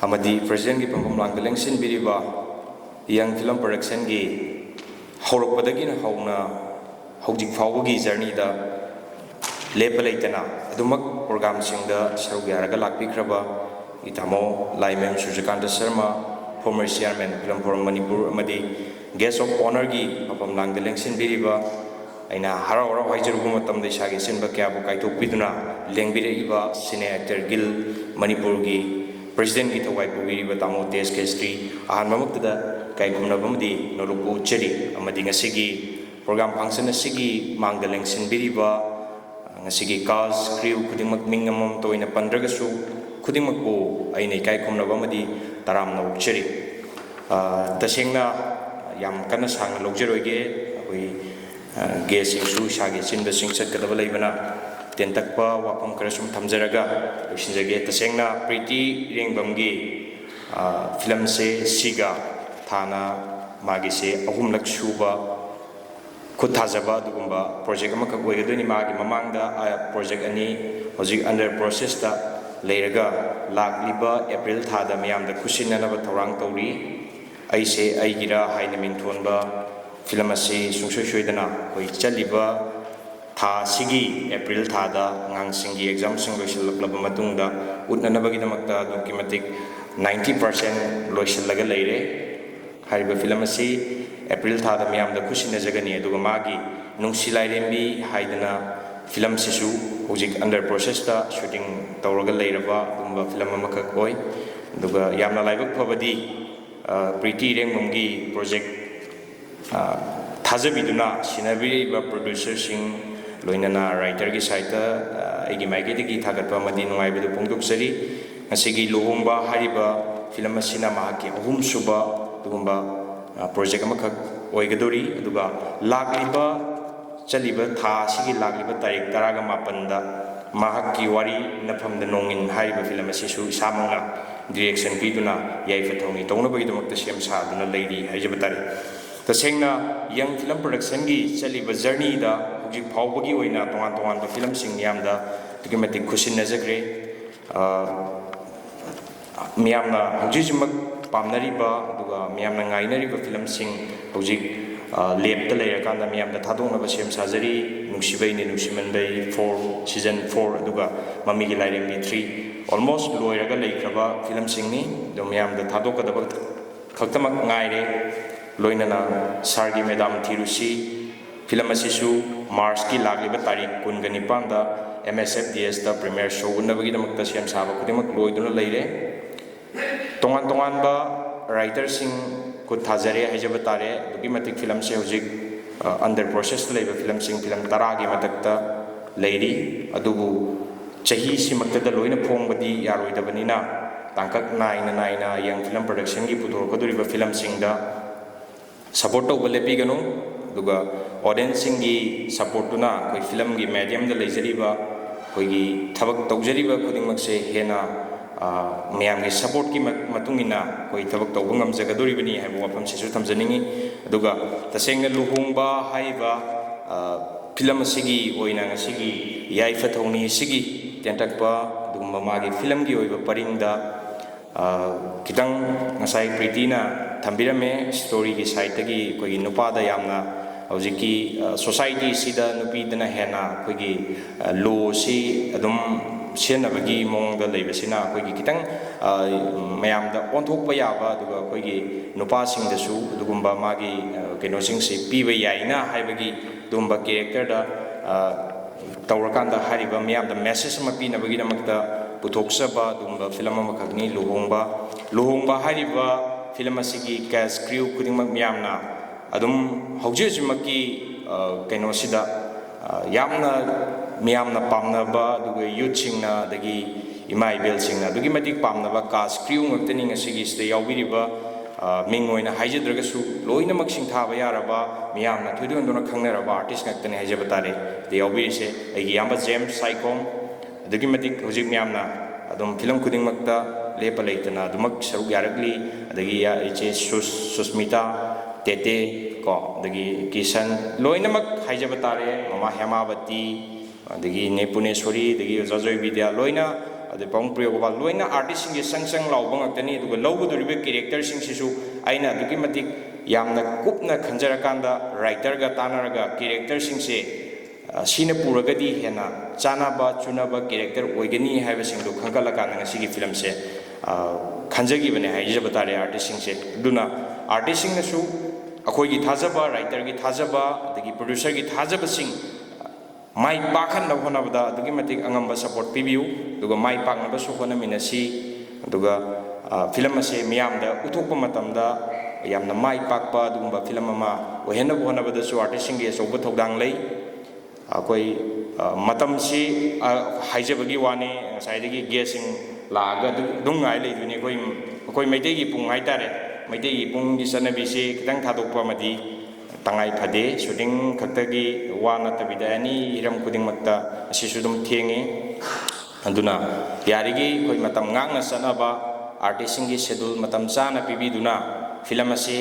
amadi president ki phamlang lengsin biriba yang film production gi horokpadagi na hauna hojik fawgi journey da lepalaitana adumak program singda sarugaraga lakpikraba itamo laimem sujakanta sharma former chairman film forum manipur amadi guest of honor gi apam langda lengsin biriba aina harau harau haijarugu matam de sagi sinba kya bu kaitok biduna lengbire iba sine actor gil manipur gi president gi tawai bu biriba tamo tes kestri ahan mamakta kai kumna bamdi noluku cheri amadi ngasigi program function asigi mangda lengsin biriba ngasigi cast crew khudingmak mingamam toina pandragasu khudingmak bu aina kai khumna bamdi taram na ukcheri tasengna ꯌꯥꯝ ꯀꯟꯅ ꯁꯥꯡꯅ ꯂꯧꯖꯔꯣꯏꯒꯦ ꯑꯩꯈꯣꯏ ꯒꯦꯁꯁꯤꯡꯁꯨ ꯏꯁꯥꯒꯤ ꯆꯤꯟꯕꯁꯤꯡ ꯆꯠꯀꯗꯕ ꯂꯩꯕꯅ ꯇꯦꯟꯇꯛꯄ ꯋꯥꯐꯝ ꯈꯔ ꯁꯨꯝ ꯊꯝꯖꯔꯒ ꯂꯣꯏꯁꯤꯟꯖꯒꯦ ꯇꯁꯦꯡꯅ ꯄ꯭ꯔꯤꯇꯤ ꯏꯔꯦꯡꯕꯝꯒꯤ ꯐꯤꯂꯝꯁꯦ ꯁꯤꯒ ꯊꯥꯅ ꯃꯥꯒꯤꯁꯦ ꯑꯍꯨꯝꯂꯛ ꯁꯨꯕ ꯈꯨꯠ ꯊꯥꯖꯕ ꯑꯗꯨꯒꯨꯝꯕ ꯄ꯭ꯔꯣꯖꯦꯛ ꯑꯃꯈꯛ ꯑꯣꯏꯒꯗꯣꯏꯅꯤ ꯃꯥꯒꯤ ꯃꯃꯥꯡꯗ ꯄ꯭ꯔꯣꯖꯦꯛ ꯑꯅꯤ ꯍꯧꯖꯤꯛ ꯑꯟꯗꯔ ꯄ꯭ꯔꯣꯁꯦꯁꯇ ꯂꯩꯔꯒ ꯂꯥꯛꯂꯤꯕ ꯑꯦꯄ꯭ꯔꯤꯜ ꯊꯥꯗ ꯃꯌꯥꯝꯗ ꯈꯨꯠꯁꯤꯟꯅꯅꯕ ꯊꯧꯔꯥꯡ ꯇꯧꯔꯤ ꯑꯩꯁꯦ ꯑꯩꯒꯤꯔ ꯍꯥꯏꯅ ꯃꯤꯡꯊꯣꯟꯕ ꯐꯤꯂꯝ ꯑꯁꯤ ꯁꯨꯡꯁꯣꯏ ꯁꯣꯏꯗꯅ ꯑꯩꯈꯣꯏ ꯆꯠꯂꯤꯕ ꯊꯥ ꯑꯁꯤꯒꯤ ꯑꯦꯄ꯭ꯔꯤꯜ ꯊꯥꯗ ꯑꯉꯥꯡꯁꯤꯡꯒꯤ ꯑꯦꯛꯖꯥꯝꯁꯤꯡ ꯂꯣꯏꯁꯤꯜꯂꯛꯂꯕ ꯃꯇꯨꯡꯗ ꯎꯠꯅꯅꯕꯒꯤꯗꯃꯛꯇ ꯑꯗꯨꯛꯀꯤ ꯃꯇꯤꯛ 90% ꯂꯣꯏꯁꯤꯜꯂꯒ ꯂꯩꯔꯦ ꯍꯥꯏꯔꯤꯕ ꯐꯤꯂꯝ ꯑꯁꯤ ꯑꯦꯄ꯭ꯔꯤꯜ ꯊꯥꯗ ꯃꯌꯥꯝꯗ ꯈꯨꯠꯁꯤꯟꯅꯖꯒꯅꯤ ꯑꯗꯨꯒ ꯃꯥꯒꯤ ꯅꯨꯡꯁꯤ ꯂꯥꯏꯔꯦꯝꯕꯤ ꯍꯥꯏꯗꯅ ꯐꯤꯂꯝꯁꯤꯁꯨ ꯍꯧꯖꯤꯛ ꯑꯟꯗꯔ ꯄ꯭ꯔꯣꯁꯦꯁꯇ ꯁꯨꯇꯤꯡ ꯇꯧꯔꯒ ꯂꯩꯔꯕ ꯑꯗꯨꯒꯨꯝꯕ ꯐꯤꯂꯝ ꯑꯃꯈꯛ ꯑꯣꯏ ꯑꯗꯨꯒ ꯌꯥꯝꯅ ꯂꯥꯏꯕꯛ ꯐꯕꯗꯤ ꯄ꯭ꯔꯤꯇꯤ ꯏꯔꯦꯡꯕꯝꯒꯤ ꯄ꯭ꯔꯣꯖꯦꯛ ꯊꯥꯖꯕꯤꯗꯨꯅ ꯁꯤꯟꯅꯕꯤꯔꯤꯕ ꯄ꯭ꯔꯣꯗ꯭ꯌꯨꯁꯔꯁꯤꯡ ꯂꯣꯏꯅꯅ ꯔꯥꯏꯇꯔꯒꯤ ꯁꯥꯏꯠꯇ ꯑꯩꯒꯤ ꯃꯥꯏꯀꯩꯗꯒꯤ ꯊꯥꯒꯠꯄ ꯑꯃꯗꯤ ꯅꯨꯡꯉꯥꯏꯕꯗꯨ ꯐꯣꯡꯗꯣꯛꯆꯔꯤ ꯉꯁꯤꯒꯤ ꯂꯨꯍꯣꯡꯕ ꯍꯥꯏꯔꯤꯕ ꯐꯤꯂꯝ ꯑꯁꯤꯅ ꯃꯍꯥꯛꯀꯤ ꯑꯍꯨꯝꯁꯨꯕ ꯑꯗꯨꯒꯨꯝꯕ ꯄ꯭ꯔꯣꯖꯦꯛ ꯑꯃꯈꯛ ꯑꯣꯏꯒꯗꯣꯔꯤ ꯑꯗꯨꯒ ꯂꯥꯛꯂꯤꯕ ꯆꯠꯂꯤꯕ ꯊꯥ ꯑꯁꯤꯒꯤ ꯂꯥꯛꯂꯤꯕ ꯇꯥꯔꯤꯛ 18ꯗ ꯃꯍꯥꯛꯀꯤ ꯋꯥꯔꯤ ꯅꯐꯝꯗ ꯅꯣꯡꯏꯟ ꯍꯥꯏꯔꯤꯕ ꯐꯤꯂꯝ ꯑꯁꯤꯁꯨ ꯏꯁꯥꯃꯛꯅ ꯗꯤꯔꯦꯛꯁꯟ ꯄꯤꯗꯨꯅ ꯌꯥꯏꯐ ꯊꯧꯅꯤ ꯇꯧꯅꯕꯒꯤꯗꯃꯛꯇ ꯁꯦꯝ ꯁꯥꯗꯨꯅ ꯂꯩꯔꯤ ꯍꯥꯏꯖꯕ ꯇꯥꯔꯦ ꯇꯁꯦꯡꯅ ꯌꯪ ꯐꯤꯂꯝ ꯄ꯭ꯔꯣꯗꯛꯁꯟꯒꯤ ꯆꯠꯂꯤꯕ ꯖꯔꯅꯤꯗ ꯍꯧꯖꯤꯛ ꯐꯥꯎꯕꯒꯤ ꯑꯣꯏꯅ ꯇꯣꯉꯥꯟ ꯇꯣꯉꯥꯟꯕ ꯐꯤꯂꯝꯁꯤꯡ ꯃꯌꯥꯝꯗ ꯑꯗꯨꯛꯀꯤ ꯃꯇꯤꯛ ꯈꯨꯠꯁꯤꯟꯅꯖꯈ꯭ꯔꯦ ꯃꯤꯌꯥꯝꯅ ꯍꯧꯖꯤꯛꯃꯛ ꯄꯥꯝꯅꯔꯤꯕ ꯑꯗꯨꯒ ꯃꯤꯌꯥꯝꯅ ꯉꯥꯏꯅꯔꯤꯕ ꯐꯤꯂꯝꯁꯤꯡ ꯍꯧꯖꯤꯛ ꯂꯦꯞꯇ ꯂꯩꯔꯀꯥꯟꯗ ꯃꯤꯌꯥꯝꯗ ꯊꯥꯗꯣꯛꯅꯕ ꯁꯦꯝ ꯁꯥꯖꯔꯤ ꯅꯨꯡꯁꯤꯕꯩꯅꯤ ꯅꯨꯡꯁꯤꯃꯟꯕꯩ 4 ꯁꯤꯖꯟ 4 ꯑꯗꯨꯒ ꯃꯃꯤꯒꯤ ꯂꯥꯏꯔꯦꯝꯕꯤ 3 ꯑꯣꯜꯃꯣꯁ ꯂꯣꯏꯔꯒ ꯂꯩꯈ꯭ꯔꯕ ꯐꯤꯂꯝꯁꯤꯡꯅꯤ ꯑꯗꯨ ꯃꯤꯌꯥꯝꯗ ꯊꯥꯗꯣꯛꯀꯗꯕ ꯈꯛꯇꯃꯛ ꯉꯥꯏꯔꯦ ꯂꯣꯏꯅꯅ ꯁꯥꯔꯒꯤ ꯃꯦꯗꯥꯝ ꯊꯤꯔꯨꯁꯤ ꯐꯤꯂꯝ ꯑꯁꯤꯁꯨ ꯃꯥꯔꯆꯀꯤ ꯂꯥꯛꯂꯤꯕ ꯇꯥꯔꯤꯛ 29ꯗ MSFDSꯗ ꯄ꯭ꯔꯤꯃꯤꯌꯔ ꯁꯣ ꯎꯠꯅꯕꯒꯤꯗꯃꯛꯇ ꯁꯦꯝ ꯁꯥꯕ ꯈꯨꯗꯤꯡꯃꯛ ꯂꯣꯏꯗꯨꯅ ꯂꯩꯔꯦ ꯇꯣꯉꯥꯟ ꯇꯣꯉꯥꯟꯕ ꯔꯥꯏꯇꯔꯁꯤꯡ ꯈꯨꯠ ꯊꯥꯖꯔꯦ ꯍꯥꯏꯖꯕ ꯇꯥꯔꯦ ꯑꯗꯨꯛꯀꯤ ꯃꯇꯤꯛ ꯐꯤꯂꯝꯁꯦ ꯍꯧꯖꯤꯛ ꯑꯟꯗꯔ ꯄ꯭ꯔꯣꯁꯦꯁꯇ ꯂꯩꯕ ꯐꯤꯂꯝꯁꯤꯡ ꯐꯤꯂꯝ 10ꯒꯤ ꯃꯊꯛꯇ ꯂꯩꯔꯤ ꯑꯗꯨꯕꯨ ꯆꯍꯤꯁꯤꯃꯛꯇꯗ ꯂꯣꯏꯅ ꯐꯣꯡꯕꯗꯤ ꯌꯥꯔꯣꯏꯗꯕꯅꯤꯅ ꯇꯥꯡꯀꯛ ꯅꯥꯏꯅ ꯌꯪ ꯐꯤꯂꯝ ꯄ꯭ꯔꯣꯗꯛꯁꯟꯒꯤ ꯄꯨꯊꯣꯔꯛꯀꯗꯧꯔꯤꯕ ꯐꯤꯂꯝꯁꯤꯡꯗ ꯁꯄꯣꯔꯠ ꯇꯧꯕ ꯂꯦꯞꯄꯤꯒꯅꯨ ꯑꯗꯨꯒ ꯑꯣꯗꯤꯌꯟꯁꯁꯤꯡꯒꯤ ꯁꯄꯣꯔꯠꯇꯨꯅ ꯑꯩꯈꯣꯏ ꯐꯤꯂꯝꯒꯤ ꯃꯦꯗꯤꯌꯝꯗ ꯂꯩꯖꯔꯤꯕ ꯑꯩꯈꯣꯏꯒꯤ ꯊꯕꯛ ꯇꯧꯖꯔꯤꯕ ꯈꯨꯗꯤꯡꯃꯛꯁꯦ ꯍꯦꯟꯅ ꯃꯌꯥꯝꯒꯤ ꯁꯄꯣꯔꯠꯀꯤ ꯃꯇꯨꯡ ꯏꯟꯅ ꯑꯩꯈꯣꯏ ꯊꯕꯛ ꯇꯧꯕ ꯉꯝꯖꯒꯗꯧꯔꯤꯕꯅꯤ ꯍꯥꯏꯕ ꯋꯥꯐꯝꯁꯤꯁꯨ ꯊꯝꯖꯅꯤꯡꯉꯤ ꯑꯗꯨꯒ ꯇꯁꯦꯡꯅ ꯂꯨꯍꯣꯡꯕ ꯍꯥꯏꯔꯤꯕ ꯐꯤꯂꯝ ꯑꯁꯤꯒꯤ ꯑꯣꯏꯅ ꯉꯁꯤꯒꯤ ꯌꯥꯏꯐ ꯊꯧꯅꯤ ꯑꯁꯤꯒꯤ ꯇꯦꯟꯇꯛꯄ ꯑꯗꯨꯒꯨꯝꯕ ꯃꯥꯒꯤ ꯐꯤꯂꯝꯒꯤ ꯑꯣꯏꯕ ꯄꯔꯤꯡꯗ खितंग ngасai प्रीतिना थंबिरमे स्टोरी की साइडगी कोई नुपादा यामना हौजिकी सोसाइटी सिदा नुपीदना हेना कोई लो सी अदुम सेनबगी मोंगदा लेबसिना कोई खितंग मयामदा ओंथोकपा याबा दुगा कोई नुपासिंगदसु दुगुंबा मागी केनोसिंगसि पीबा याइना हाइबगी दुगुंबा कैरेक्टरदा तौरकांदा हारिबा मयामदा मेसेज अमा पीनबगीदमक्ता पुथोक्सबा दुगुंबा फिल्म अमखगनी लुहोंगबा हारिबा फिल्म असिगी कैस्ट क्रू खुदिंगमक मयामना अदुम हौजेजुमकी कैनोसिदा यामना मयामना पामनबा दुगा यूथसिंगना दगी इमा इबेलसिंगना दुगी मतिक पामनबा कास्ट क्रू ngakतनी ngasiगी सिदा यावबिरिबा मिंग ओइना हाइजद्रगसु लोइनमक सिंथाबा यारबा मयामना थुदुंदुना खंगनरबा आर्टिस्ट ngakतनी हाइजबा तारे दे यावबिरिसे एगी यामबा जेम्स साइकोम दुगी मतिक हौजिक मयामना अदुम फिल्म खुदिंगमक्ता लेपा लेतना अदुमक सरुक यारकली अदगी या इचे सुस्मिता तेते को अदगी किशन लोइनमक हाइजबा तारे ममा हेमावती अदगी नेपुनेश्वरी अदगी जजोय विद्या लोइना अदे पंग प्रयोगबा लोइना आर्टिस्ट सिंगे संग लाउबा ngakतनी दुगा लौबदुरिबे कैरेक्टर सिंगसिसु आइना दुगी मतिक यामना कुपना खंजरकांदा राइटर गा तानरगा कैरेक्टर सिंगसे सीने पुरगदी हेना चानाबा चुनाबा कैरेक्टर ओइगनी हाइबसिंगदो खंगलकाना ngasiगी फिल्म से खंजगिबने हाइजबा तारे आर्टिस्ट सिंगसे दुना आर्टिस्ट सिंगनसु अखोइगी थाजबा राइटर की थाजबा अदगी प्रोड्यूसर की थाजबा सिंग माइ पाखन होनाबदा दुगी मतिक अंगंबा सपोर्ट पिबियु दुगा माइ पाखनबसु होनमिनसी दुगा फिल्म असे मियामदा उथोकपा मतमदा यामना माइ पाकपा दुगुंबा फिल्म अमा ओहेनबो होनबदसु आर्टिस्ट सिंगे सोबो थौदांग लई अखोई मतमसी हाइजबगी वानी साइदगी गेसिंग लागा दुंगाय लेदुनी कोई मैतेगी पुंग हाइतारे ꯃꯩꯇꯩꯒꯤ ꯄꯨꯡꯒꯤ ꯆꯠꯅꯕꯤꯁꯤ ꯈꯤꯇꯪ ꯊꯥꯗꯣꯛꯄ ꯑꯃꯗꯤ ꯇꯉꯥꯏ ꯐꯗꯦ ꯁꯨꯇꯤꯡ ꯈꯛꯇꯒꯤ ꯋꯥ ꯅꯠꯇꯕꯤꯗ ꯑꯦꯅꯤ ꯍꯤꯔꯝ ꯈꯨꯗꯤꯡꯃꯛꯇ ꯑꯁꯤꯁꯨ ꯑꯗꯨꯝ ꯊꯦꯡꯉꯤ ꯑꯗꯨꯅ ꯌꯥꯔꯤꯈꯩ ꯑꯩꯈꯣꯏ ꯃꯇꯝ ꯉꯥꯛꯅ ꯆꯠꯅꯕ आर्टिस्टसिंगी शेड्यूल मतम चाना पीबीदुना फिल्म असे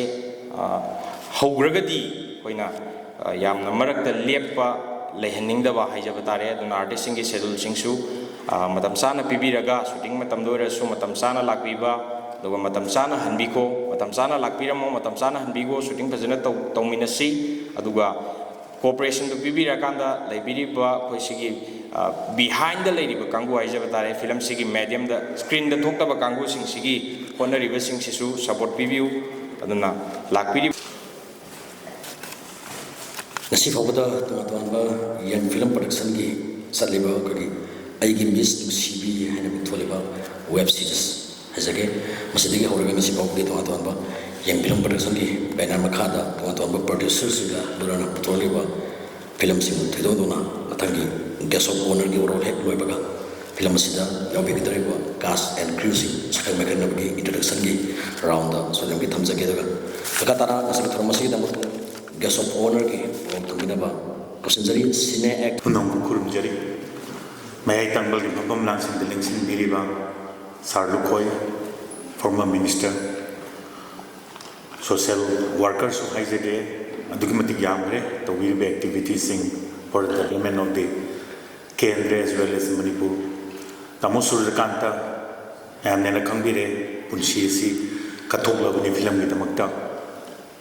हौग्रगदी होइना यामना मरकता लेप्पा लेहनिंगदबा हाइजबा तारे अदुना आर्टिस्टसिंगी शेड्यूल सिंगसु मतम चाना पीबीरगा शूटिंग मतम दोरसु मतम चाना लाक्पीबा दुगा मतम चाना हनबिको मतम चाना लाक्पीरमो मतम चाना हनबिगो शूटिंग फजना तौमिनसी अदुगा कोऑपरेशन तो पीबीरकांदा लेबिरिबा खोइसिगी behind the lady kangu haijaba tare film sigi medium da screen da thokta ba kangu sing sigi honoriba sing sisu support review aduna lakpiri nasi fawda tumatwanba yang film production gi saliba kagi aigi miss to cb hana bitoliba web series hajage masidigi horaga nasi fawdi tumatwanba yang film production gi banner makhada tumatwanba producers ga durana bitoliba film sing thidoduna atangi guest of honor gi role hek loi baga film sida yawi gidare ba cast and crew sing sakai makan gi introduction gi round da so dem gi thamja ge daga daga tara asik tharmasi da guest of honor gi role to gina ba passenger cine act nong kurum jari mai tangbal gi pam lang sin de lingsin biri ba sarlu khoi former minister social workers so haijage adugi mati yamre to will be activities sing for the development of the Kendra as well as Manipur. Tamo Surjakanta and Nana Kambire, Punshisi, Katogla, when you film with the Makta,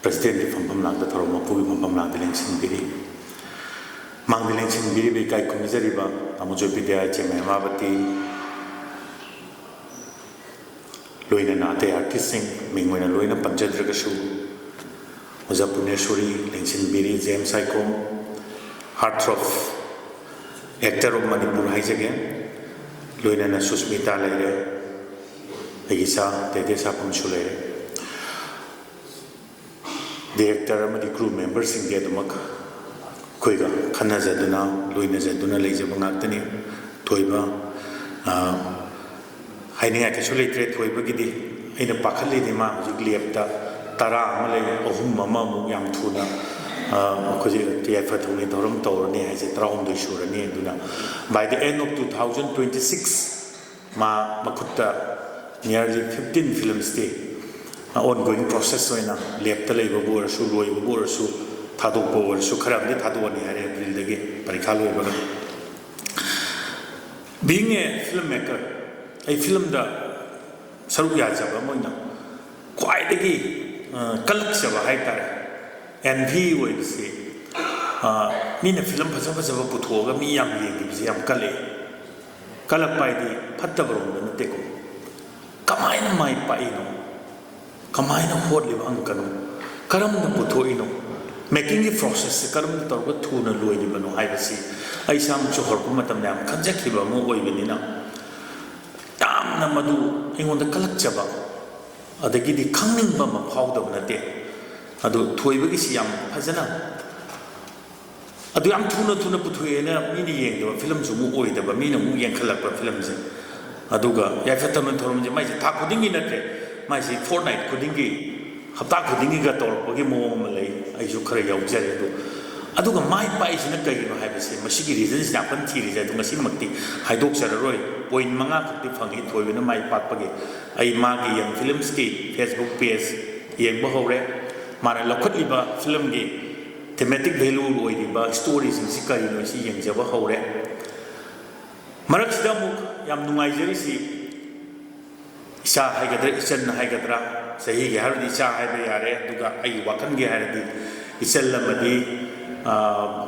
President from Pamla, the Thoromapu, from Pamla, the Links in Biri. Mang the Links in Biri, Kai Kumisariba, Amojopidia, Chemavati, Loina Nate artisting, Mingwena Loina Panchadragashu, Muzapuneshuri, Links in Biri, James Saikom, Heartthrob. Actor of Manipur haijage loina Susmita leire egisa tede sapam chulere director amadi crew members sing ge dumak koiga khana jaduna loina jaduna leijaba ngaktani toiba haini ake chulei tre toiba gidi aina pakhali ni ma hujik liapta tara amale ohum mama mu yam thuna because YAIPHA THOUNI THOURAM TORNI has a traum de Shurani Duna. By the end of 2026, Makutta nearly 15 films day ongoing process so in a leptale bor su loi bor su thadu bor su kharam de thadu ni hare April dege parikha loi baga. Being a filmmaker, a film da saru ya jaba moina quite degi kalak jaba hai tare and he would say, Nina film Pasapa Putoga, me young ladies, young Kale, Kalapai the Patabron and Teco. Kamina my paino, Kamina Hodli Ankano, Karam the Putoino, making the process, the Karam the Torga Tuna Luidibano, I see. I sam Chohorkumatam, Kanjakiba, Movinina. Dam Namadu, in on the Kalakchaba, or the Gidi Kanging Bama powder on a day. Adu thoibagi si yam phajana adu yam thuna puthuena mini yeng do film su mu oi da ba mina mu yeng khalak ba film se aduga YAIPHA THOURAM thorum je mai tha khudingi natre mai si fortnight khudingi hapta khudingi ga tor pagi mo ma lei ai su khara yaw jare do aduga mai pai sina kai no hai ba se masigi reason sina pan thiri je du ngasi makti haidok chararoi point manga khakti phangi thoibena mai pak pagi ai ma gi yang films ki Facebook page yeng ba hore Mara Lokotliba film gi thematic value oiriba stories in Sikari no si yang jaba hore Marak sidamu yam nungai jari si isa haigadra isan haigadra sahi gi hardi isa haibe yare duga ai wakan gi hardi isal lamadi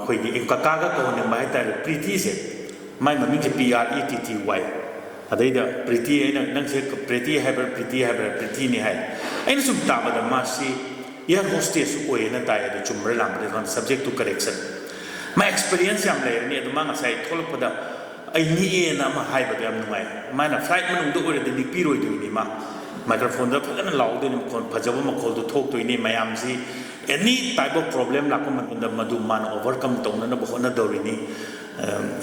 khoi gi inkaka ga ko ne mai tar priti se mai mami ke PRETTY adaida priti ena nang se priti priti ni hai aina sum ta ba da masi ya hostess ko ena ta ya de chumra lam de subject to correction my experience am le ni aduma nga sai tholpada ai ni ena ma hai ba yam ngai mana flight manung do ore de ni piroi du ni ma microphone da phana law de ni kon phajaba ma khol do thok to ni mayam si any type of problem la ko man da madu man overcome to na bo na do ni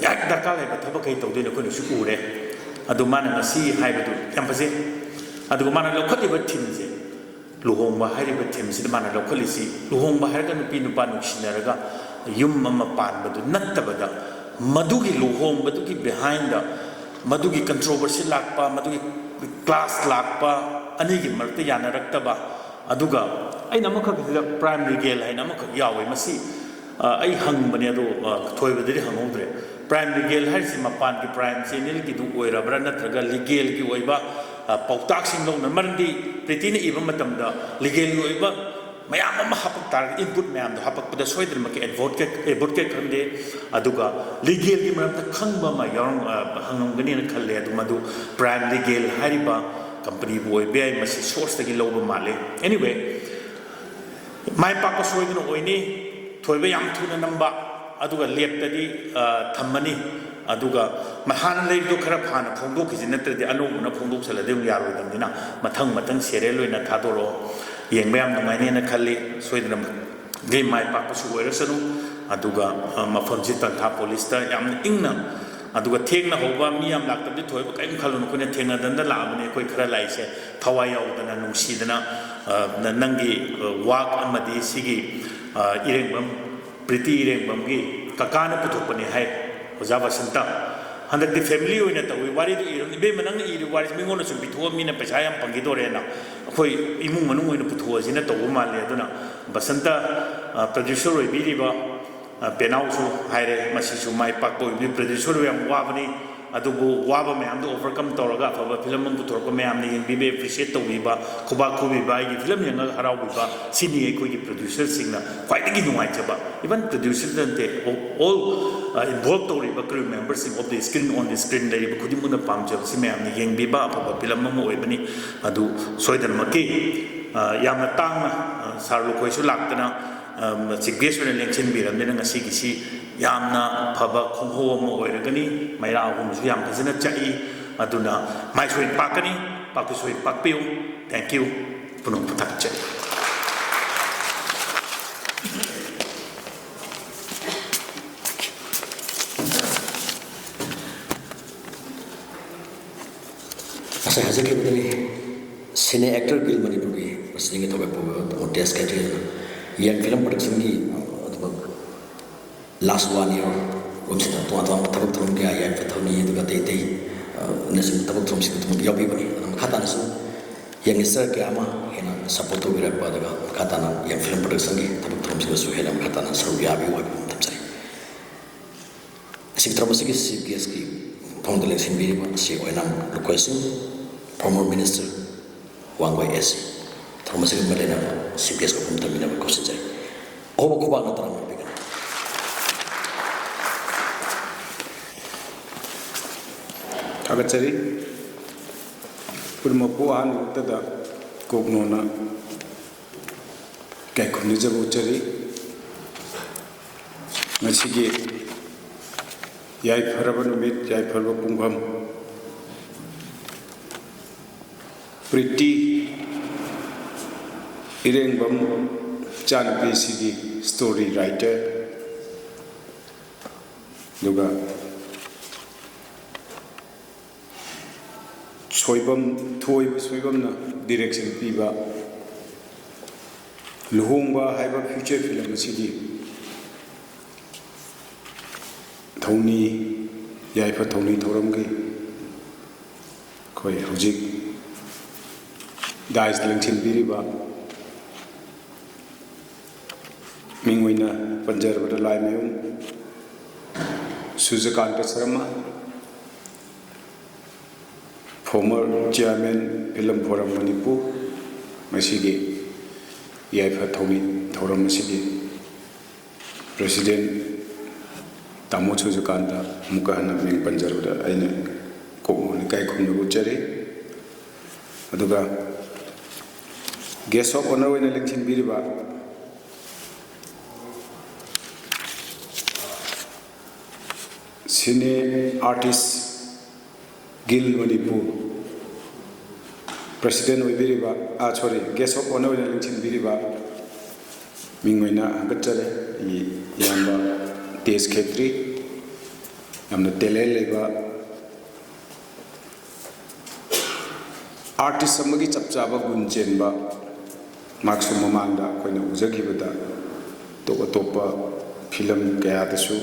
yak da ka le ba thaba kai to de ko ni su ku re adu man nga si hai ba du yam phase adu man lo khati ba thin je luhongba hariba themsida mana lokhalisi luhongba haraga nupi nupa nuksinaraga yum ama panbadu nattabada madugi luhongba dugi behind the madugi controversy lakpa madugi class lakpa anigi marta yanaraktaba aduga ai namakha primary gel hai namakha yawe masi ai hangbani ado thoibadiri hangudre primary gel harisi mapan ki prime channel ki du oirabra natraga legal ki oiba pautak sing long marandi pritina iba matamda legal ki oiba mayam ama hapak tar input mayam do hapak pada soidr mak advocate kande aduga legal ki maram ta khangba ma yarong hangam gani na khalle adu madu prime legal hariba company boy be masi source tagi loba male anyway mai pak ko soidna oini thoiba yam thuna namba aduga leptadi thammani aduga mahana leido khara phana phongdok ki natre anu na phongdok sala de yaro damdina mathang serial loina thadoro yengba yam ngai ne na khalli soidna ge mai pak ko soirasanu aduga mafamji tan tha police ta yam ingna aduga thengna hoba mi yam laktabdi thoiba kaim khalun ko ne thengna danda laabne koi khara laise thawai yaudana nungsidana nangi wak amadi sigi Irengbam Pretty Irengbam gi kakana puthopani hai oja basanta handak di family oina ta wi wari di irum be manang iri wari mingona su bithuwa mina paisa yam pangi dore na khoi imung manung oina puthuwa jina to male aduna basanta producer oi biri ba penau su haire masi su mai pak boy bi producer yam wabani adubu waba mayam do overcome toraga fa film mun puthor ko mayam ni bi be appreciate to bi ba khoba khobi ba gi film yang harau bi ba sini ko gi producer singna kwai gi nuai chaba even producer dante all involved to ba crew members of the screen on the screen dari ba khudi mun pam chaba si mayam ni yang bi ba fa film mun oi bani adu soidan maki yam tang sarlu ko su laktana chigesuna lengchen biram ne ngasi gi si yamna phaba khongho mo oiragani maira hum su yam phajana chai aduna mai soi pakani pakku soi pakpiu thank you punong putak chai asa hazake bani sine actor gil manipuri pasing to be test kate yang film production ki last 1 year umsi ta to tabak thum kya YAIPHA THOUNI du ka te nasim tabak thum si tum yabi bani khata nasu yang sir kya ma hena support to birak pa daga khata na yang film production ki tabak thum si su hena khata na saru yabi wa tam sai sik trabasi ki sik gas ki thongdale sin bi ba si oinam requesting former minister YAIPHA trabasi ki malena sik gas ko pum tamina ko sinjai obo ko ba na tara Agachari Purmapu An Tada Kognona Kakunizabutari Masigi YAIPHA Rabanumit YAIPHA Pungham Pretty Irengbam Chanapi Sigi story writer Duga Soibam Thoib Soibam direction Piba Luhongba Haiba future film City THOUNI YAIPHA THOUNI THOURAM ki Koi Hujik Dais Langchin Biriba Mingwina Panjar Badalai Mayum Suzakanta Sarama former chairman film forum Manipur masigi YAIPHA THOUNI THOURAM masigi president Tamo Suzakanta Mukahana Ming Panjarada aina ko ni kai khum nu chari aduga guest of honor in election biriba cine artist Gil Manipur President Wibiriba sorry guest of honor in election biriba Mingwena Angachare Yamba Tes Khetri Yamna Teleleba artist samagi chapchaba gunjenba ꯃꯥꯛꯁꯨ ꯃꯃꯥꯡꯗ ꯑꯩꯈꯣꯏꯅ ꯎꯖꯈꯤꯕꯗ ꯑꯇꯣꯞ ꯑꯇꯣꯞꯄ film ꯀꯌꯥꯗꯁꯨ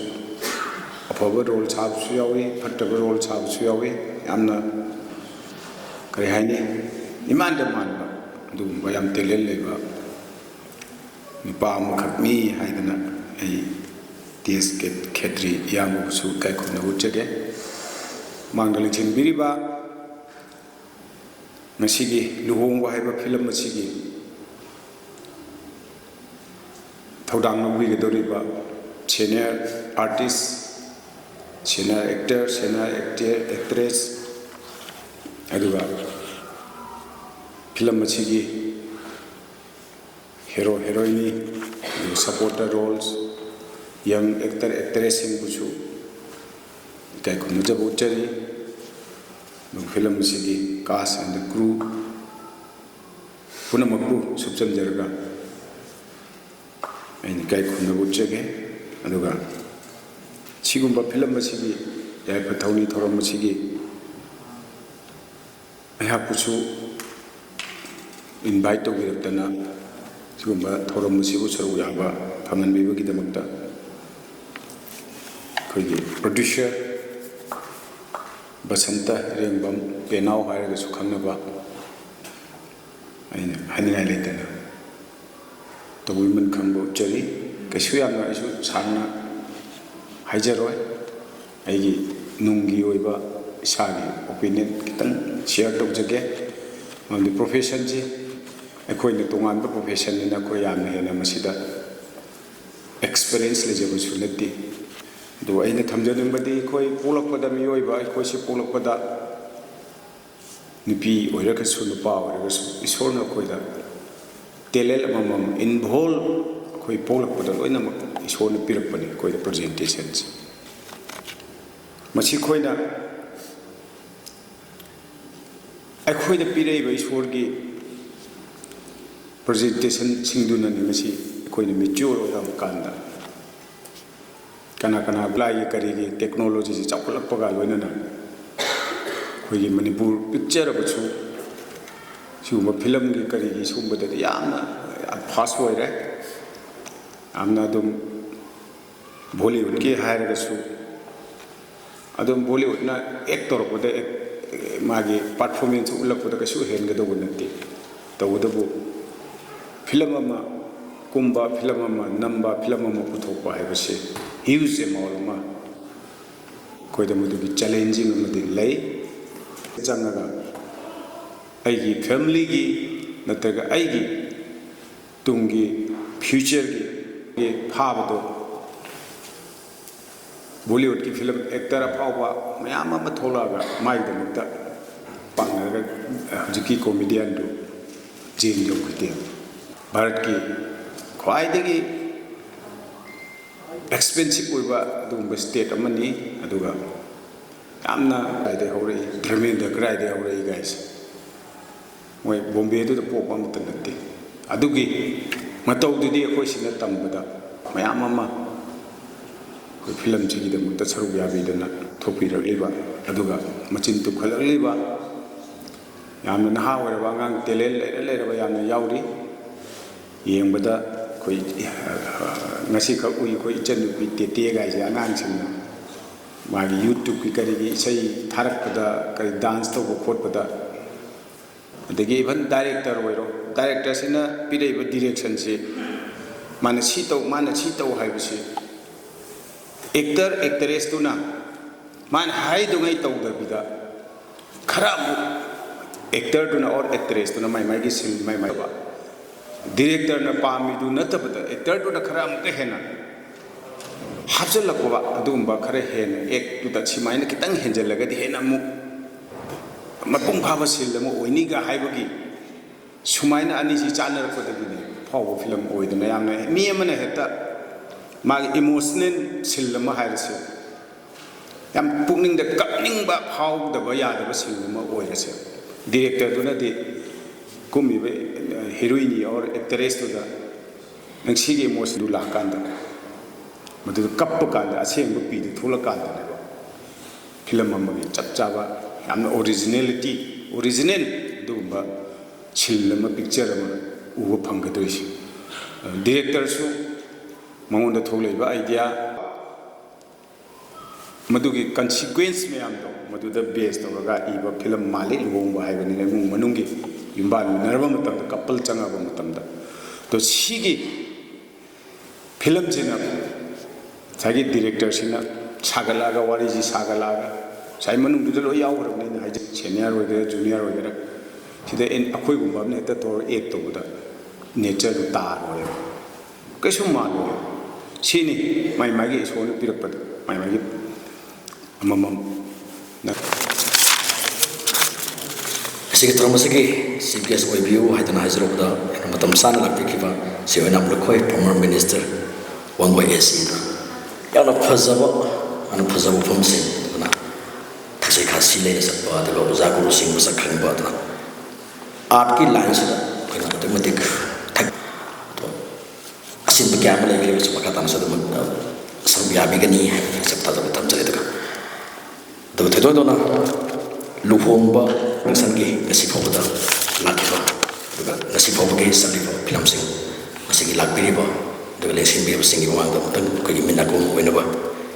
ꯑꯐꯕ role ꯁꯥꯕꯁꯨ ꯌꯥꯎꯏ ꯐꯠꯇꯕ role ꯁꯥꯕꯁꯨ ꯌꯥꯎꯏ ꯌꯥꯝꯅ ꯀꯔꯤ ꯍꯥꯏꯅꯤ ꯏꯃꯥꯟꯗ ꯃꯥꯟꯕ ꯑꯗꯨꯒꯨꯝꯕ ꯌꯥꯝ ꯇꯦꯂꯦꯟ ꯂꯩꯕ ꯅꯨꯄꯥ ꯑꯃꯈꯛꯅꯤ ꯍꯥꯏꯗꯅ ꯑꯩ ꯇꯦꯖ ꯈꯦꯇ꯭ꯔꯤ ꯏꯌꯥꯝꯕꯕꯨꯁꯨ ꯏꯀꯥꯏꯈꯨꯝꯅ ꯎꯠꯆꯒꯦ ꯃꯥꯡꯗ ꯂꯦꯡꯁꯤꯟꯕꯤꯔꯤꯕ ꯉꯁꯤꯒꯤ ꯂꯨꯍꯣꯡꯕ ꯍꯥꯏꯕ ꯐꯤꯂꯝ ꯑꯁꯤꯒꯤ ꯊꯧꯗꯥꯡ ꯂꯧꯕꯤꯒꯗꯧꯔꯤꯕ senior artist senior actor senior actress ꯑꯗꯨꯒ ꯐꯤꯂꯝ ꯑꯁꯤꯒꯤ ꯍꯦꯔꯣ ꯍꯦꯔꯣꯏꯅꯤ ꯑꯗꯨꯒ ꯁꯄꯣꯔꯇꯔ ꯔꯣꯜꯁ ꯌꯪ ꯑꯦꯛꯇꯔ ꯑꯦꯛꯇ꯭ꯔꯦꯁꯁꯤꯡꯕꯨꯁꯨ ꯏꯀꯥꯏ ꯈꯨꯝꯅꯖꯕ ꯎꯠꯆꯔꯤ ꯑꯗꯨꯒ ꯐꯤꯂꯝ ꯑꯁꯤꯒꯤ ꯀꯥꯁ ꯑꯦꯟ ꯗ ꯀ꯭ꯔꯨ ꯄꯨꯝꯅꯃꯛꯄꯨ ꯁꯨꯞꯆꯟꯖꯔꯒ ꯑꯩꯅ ꯏꯀꯥꯏ ꯈꯨꯝꯅꯕ ꯎꯠꯆꯒꯦ ꯑꯗꯨꯒ ꯁꯤꯒꯨꯝꯕ ꯐꯤꯂꯝ ꯑꯁꯤꯒꯤ ꯌꯥꯏꯐ ꯊꯧꯅꯤ ꯊꯧꯔꯝ ꯑꯁꯤꯒꯤ ꯑꯩꯍꯥꯛꯄꯨꯁꯨ ꯏꯟꯚꯥꯏꯠ ꯇꯧꯕꯤꯔꯛꯇꯅ ꯁꯤꯒꯨꯝꯕ ꯊꯧꯔꯝ ꯑꯁꯤꯕꯨ ꯁꯔꯨꯛ ꯌꯥꯕ ꯐꯪꯍꯟꯕꯤꯕꯒꯤꯗꯃꯛꯇ ꯑꯩꯈꯣꯏꯒꯤ ꯄ꯭ꯔꯣꯗ꯭ꯌꯨꯁꯔ ꯕꯁꯟꯇ ꯏꯔꯦꯡꯕꯝ ꯄꯦꯅꯥꯎ ꯍꯥꯏꯔꯒꯁꯨ ꯈꯪꯅꯕ ꯑꯩꯅ ꯍꯥꯏꯅꯤꯡꯉꯥꯏ ꯂꯩꯇꯅ ꯇꯧꯕꯤꯃꯟ ꯈꯪꯕ ꯎꯠꯆꯔꯤ ꯀꯩꯁꯨ ꯌꯥꯝꯅ ꯑꯩꯁꯨ ꯁꯥꯡꯅ ꯍꯥꯏꯖꯔꯣꯏ ꯑꯩꯒꯤ ꯅꯨꯡꯒꯤ ꯑꯣꯏꯕ ꯏꯁꯥꯒꯤ ꯑꯣꯄꯤꯅꯤꯌꯟ ꯈꯤꯇꯪ ꯁꯤꯌꯔ ꯇꯧꯖꯒꯦ ꯃꯔꯝꯗꯤ ꯄ꯭ꯔꯣꯐꯦꯁꯟꯁꯤ ꯑꯩꯈꯣꯏꯅ ꯇꯣꯉꯥꯟꯕ ꯄ꯭ꯔꯣꯐꯦꯁꯟꯅꯤꯅ ꯑꯩꯈꯣꯏ ꯌꯥꯝꯅ ꯍꯦꯟꯅ ꯃꯁꯤꯗ ꯑꯦꯛꯁꯄꯤꯔꯤꯌꯦꯟꯁ ꯂꯩꯖꯕꯁꯨ ꯅꯠꯇꯦ ꯑꯗꯨ ꯑꯩꯅ ꯊꯝꯖꯅꯤꯡꯕꯗꯤ ꯑꯩꯈꯣꯏ ꯄꯣꯛꯂꯛꯄꯗ ꯃꯤꯑꯣꯏꯕ ꯑꯩꯈꯣꯏꯁꯤ ꯄꯣꯛꯂꯛꯄꯗ ꯅꯨꯄꯤ ꯑꯣꯏꯔꯒꯁꯨ ꯅꯨꯄꯥ ꯑꯣꯏꯔꯒꯁꯨ ꯏꯁꯣꯔꯅ ꯑꯩꯈꯣꯏꯗ ꯇꯦꯂꯦꯟ ꯑꯃꯃꯝ ꯏꯟꯚꯣꯜ ꯑꯩꯈꯣꯏ ꯄꯣꯛꯂꯛꯄꯗ ꯂꯣꯏꯅꯃꯛ ꯏꯁꯣꯔꯅ ꯄꯤꯔꯛꯄꯅꯤ ꯑꯩꯈꯣꯏꯗ ꯄ꯭ꯔꯖꯦꯟꯇꯦꯁꯟꯁꯦ ꯃꯁꯤ ꯑꯩꯈꯣꯏꯅ ꯑꯩꯈꯣꯏꯗ ꯄꯤꯔꯛꯏꯕ ꯏꯁꯣꯔꯒꯤ ꯄ꯭ꯔꯖꯦꯟꯇꯦꯁꯟꯁꯤꯡꯗꯨꯅꯅꯤ ꯃꯁꯤ ꯑꯩꯈꯣꯏꯅ ꯃꯦꯆ꯭ꯌꯣꯔ ꯑꯣꯏꯔꯕ ꯀꯥꯟꯗ ꯀꯅꯥ ꯀꯅꯥ ꯂꯥꯏꯒꯤ ꯀꯔꯤꯒꯤ ꯇꯦꯛꯅꯣꯂꯣꯖꯤꯁꯤ ꯆꯥꯎꯈꯠꯂꯛꯄꯒ ꯂꯣꯏꯅꯅ ꯑꯩꯈꯣꯏꯒꯤ ꯃꯅꯤꯄꯨꯔ ꯄꯤꯛꯆꯔꯕꯁꯨ ꯁꯤꯒꯨꯝꯕ ꯐꯤꯂꯝꯒꯤ ꯀꯔꯤꯒꯤ ꯁꯤꯒꯨꯝꯕꯗꯗꯤ ꯌꯥꯝꯅ ꯐꯥꯁ ꯑꯣꯏꯔꯦ ꯌꯥꯝꯅ ꯑꯗꯨꯝ ꯕꯣꯂꯤꯋꯨꯗꯀꯤ ꯍꯥꯏꯔꯒꯁꯨ ꯑꯗꯨꯝ ꯕꯣꯂꯤꯋꯨꯗꯅ ꯑꯦꯛ ꯇꯧꯔꯛꯄꯗ ꯃꯥꯒꯤ ꯄꯔꯐꯣꯔꯃꯦꯟꯁ ꯎꯠꯂꯛꯄꯗ ꯀꯩꯁꯨ ꯍꯦꯟꯒꯗꯧꯕ ꯅꯠꯇꯦ ꯇꯧꯕꯇꯕꯨ ꯐꯤꯂꯝ ꯑꯃ ꯀꯨꯝꯕ ꯐꯤꯂꯝ ꯑꯃ ꯅꯝꯕ ꯐꯤꯂꯝ ꯑꯃ ꯄꯨꯊꯣꯛꯄ ꯍꯥꯏꯕꯁꯤ ꯍ꯭ꯌꯨꯖ ꯑꯦꯃꯥꯎꯟ ꯑꯃ ꯑꯩꯈꯣꯏꯗ ꯃꯗꯨꯒꯤ ꯆꯦꯂꯦꯟꯖꯤꯡ ꯑꯃꯗꯤ ꯂꯩ ꯆꯪꯉꯒ ꯑꯩꯒꯤ ꯐꯦꯃꯤꯂꯤꯒꯤ ꯅꯠꯇ꯭ꯔꯒ ꯑꯩꯒꯤ ꯇꯨꯡꯒꯤ ꯐ꯭ꯌꯨꯆꯔꯒꯤ ꯐꯥꯕꯗꯣ ꯕꯣꯂꯤꯋꯨꯗꯀꯤ ꯐꯤꯂꯝ ꯑꯦꯛꯇꯔ ꯑꯐꯥꯎꯕ ꯃꯌꯥꯝ ꯑꯃ ꯊꯣꯛꯂꯛꯑꯒ ꯃꯥꯒꯤꯗꯃꯛꯇ ꯄꯥꯡꯅꯔꯒ ꯍꯧꯖꯤꯛꯀꯤ ꯀꯣꯃꯦꯗꯤꯌꯟꯗꯨ ꯖꯦꯜ ꯌꯧꯈꯤꯗꯦ ꯚꯥꯔꯠꯀꯤ ꯈ꯭ꯋꯥꯏꯗꯒꯤ ꯑꯦꯛꯁꯄꯦꯟꯁꯤꯞ ꯑꯣꯏꯕ ꯑꯗꯨꯒꯨꯝꯕ ꯁ꯭ꯇꯦꯠ ꯑꯃꯅꯤ ꯑꯗꯨꯒ ꯌꯥꯝꯅ ꯀꯗꯥꯏꯗꯒꯤ ꯍꯧꯔꯛꯏ ꯙꯔꯃꯦꯟꯗ꯭ꯔ ꯀꯗꯥꯏꯗꯒꯤ ꯍꯧꯔꯛꯏ ꯒꯥꯏꯁꯦ ꯃꯣꯏ ꯕꯣꯝꯕꯦꯗꯨꯗ ꯄꯣꯛꯄ ꯑꯃꯠꯇ ꯅꯠꯇꯦ ꯑꯗꯨꯒꯤ ꯃꯇꯧꯗꯨꯗꯤ ꯑꯩꯈꯣꯏꯁꯤꯅ ꯇꯝꯕꯗ ꯃꯌꯥꯝ ꯑꯃ ꯑꯩꯈꯣꯏ ꯐꯤꯂꯝꯁꯤꯒꯤꯗꯃꯛꯇ ꯁꯔꯨꯛ ꯌꯥꯕꯤꯗꯅ ꯊꯣꯛꯄꯤꯔꯛꯂꯤꯕ ꯑꯗꯨꯒ ꯃꯆꯤꯟ ꯇꯨꯝꯈꯠꯂꯛꯂꯤꯕ ꯌꯥꯝꯅ ꯅꯍꯥ ꯑꯣꯏꯔꯕ ꯑꯉꯥꯡ ꯇꯦꯂꯦꯟ ꯂꯩꯔꯕ ꯌꯥꯝꯅ ꯌꯥꯎꯔꯤ ꯌꯦꯡꯕꯗ ꯑꯩꯈꯣꯏ ꯉꯁꯤꯈꯛ ꯎꯏ ꯑꯩꯈꯣꯏ ꯏꯆꯟꯅꯨꯄꯤ ꯇꯦꯇꯦꯒꯥꯏꯁꯦ ꯑꯉꯥꯡꯁꯤꯡꯅ ꯃꯥꯒꯤ ꯌꯨꯇ꯭ꯌꯨꯕꯀꯤ ꯀꯔꯤꯒꯤ ꯏꯁꯩ ꯊꯥꯔꯛꯄꯗ ꯀꯔꯤ ꯗꯥꯟꯁ ꯇꯧꯕ ꯈꯣꯠꯄꯗ ꯑꯗꯒꯤ ꯏꯚꯟ ꯗꯥꯏꯔꯦꯛꯇꯔ ꯑꯣꯏꯔꯣ ꯗꯥꯏꯔꯦꯛꯇꯔꯁꯤꯅ ꯄꯤꯔꯛꯏꯕ ꯗꯤꯔꯦꯛꯁꯟꯁꯤ ꯃꯥꯅ ꯁꯤ ꯇꯧ ꯍꯥꯏꯕꯁꯤ ꯑꯦꯛꯇꯔ ꯑꯦꯛꯇꯔꯦꯁꯇꯨꯅ ꯃꯥꯅ ꯍꯥꯏꯗꯨꯉꯩ ꯇꯧꯗꯕꯤꯗ ꯈꯔ ꯑꯃꯨꯛ ꯑꯦꯛꯇꯔꯗꯨꯅ ꯑꯣꯔ ꯑꯦꯛꯇꯔꯦꯁꯇꯨꯅ ꯃꯥꯏꯒꯤ ꯁꯤꯟ ꯃꯥꯏꯕ ꯗꯤꯔꯦꯛꯇꯔꯅ ꯄꯥꯝꯃꯤꯗꯨ ꯅꯠꯇꯕꯗ ꯑꯦꯛꯇꯔꯗꯨꯅ ꯈꯔ ꯑꯃꯨꯛꯀ ꯍꯦꯟꯅ ꯍꯥꯞꯆꯤꯜꯂꯛꯄ ꯑꯗꯨꯒꯨꯝꯕ ꯈꯔ ꯍꯦꯟꯅ ꯑꯦꯛꯇꯨꯗ ꯁꯨꯃꯥꯏꯅ ꯈꯤꯇꯪ ꯍꯦꯟꯖꯜꯂꯒꯗꯤ ꯍꯦꯟꯅ ꯑꯃꯨꯛ ꯃꯄꯨꯡ ꯐꯥꯕ ꯁꯤꯜ ꯑꯃ ꯑꯣꯏꯅꯤꯒ ꯍꯥꯏꯕꯒꯤ ꯁꯨꯃꯥꯏꯅ ꯑꯅꯤꯁꯤ ꯆꯥꯟꯅꯔꯛꯄꯗꯒꯤꯅꯤ ꯐꯥꯎꯕ ꯐꯤꯂꯝ ꯑꯣꯏꯗꯅ ꯌꯥꯝꯅ ꯃꯤ ꯑꯃꯅ ꯍꯦꯛꯇ ꯃꯥꯒꯤ ꯏꯃꯣꯁꯅꯦꯜ ꯁꯤꯜ ꯑꯃ ꯍꯥꯏꯔꯁꯦ ꯌꯥꯝ ꯄꯨꯛꯅꯤꯡꯗ ꯀꯞꯅꯤꯡꯕ ꯐꯥꯎꯗꯕ ꯌꯥꯗꯕ ꯁꯤꯜ ꯑꯃ ꯑꯣꯏꯔꯁꯦ ꯗꯤꯔꯦꯛꯇꯔꯗꯨꯅꯗꯤ ꯀꯨꯝꯃꯤꯕ ꯍꯤꯔꯣꯏꯅꯤ ꯑꯣꯔ ꯑꯦꯛꯇꯔꯦꯁꯇꯨꯗ ꯅꯪ ꯁꯤꯒꯤ ꯏꯃꯣꯁꯟꯗꯨ ꯂꯥꯛꯀꯥꯟꯗ ꯃꯗꯨꯗ ꯀꯞꯄ ꯀꯥꯟꯗ ꯑꯁꯦꯡꯕ ꯄꯤꯗꯨ ꯊꯣꯛꯂꯛꯀꯥꯟꯗꯅꯦꯕ ꯐꯤꯂꯝ ꯑꯃꯒꯤ ꯆꯞ ꯆꯥꯕ ꯌꯥꯝꯅ ꯑꯣꯔꯤꯖꯤꯅꯦꯜ ꯑꯗꯨꯒꯨꯝꯕ ꯁꯤꯜ ꯑꯃ ꯄꯤꯛꯆꯔ ꯑꯃ uwa phanggadoi director su mangonda tholaiba idea madugi consequence mayam do maduda base tawraga iba film mali luhongba haibani le mung manungi yumbal minarba matam da couple changa ba matam da to sigi film jina sagi director sina sagalaga wari ji sagalaga sai manung du lo yaw ro ne hai senior ro de junior ro de sida en akhoi gumba ne ta tor ek to da nature du tar ro kaisum malu sini mai magi so ne pirak pad mai magi amamam na sigi tramasigi CBS OIBU haidana haizroda matam sana lakpikiba siwena blokoi former minister YAIPHA yana phazaba ana phazaba phomse na thasai khasi le sakpa da uza guru sing masak khangba da art ki line se kana automatic thak to asin bagya ma le le sakata na sa da sabya bigani sakta da tam chale da do thedo do na luhongba sangi ngasi phobda lakiba da ngasi phobge saliba film sing ngasi gi lakbiriba the lesson be singing among the Minako whenever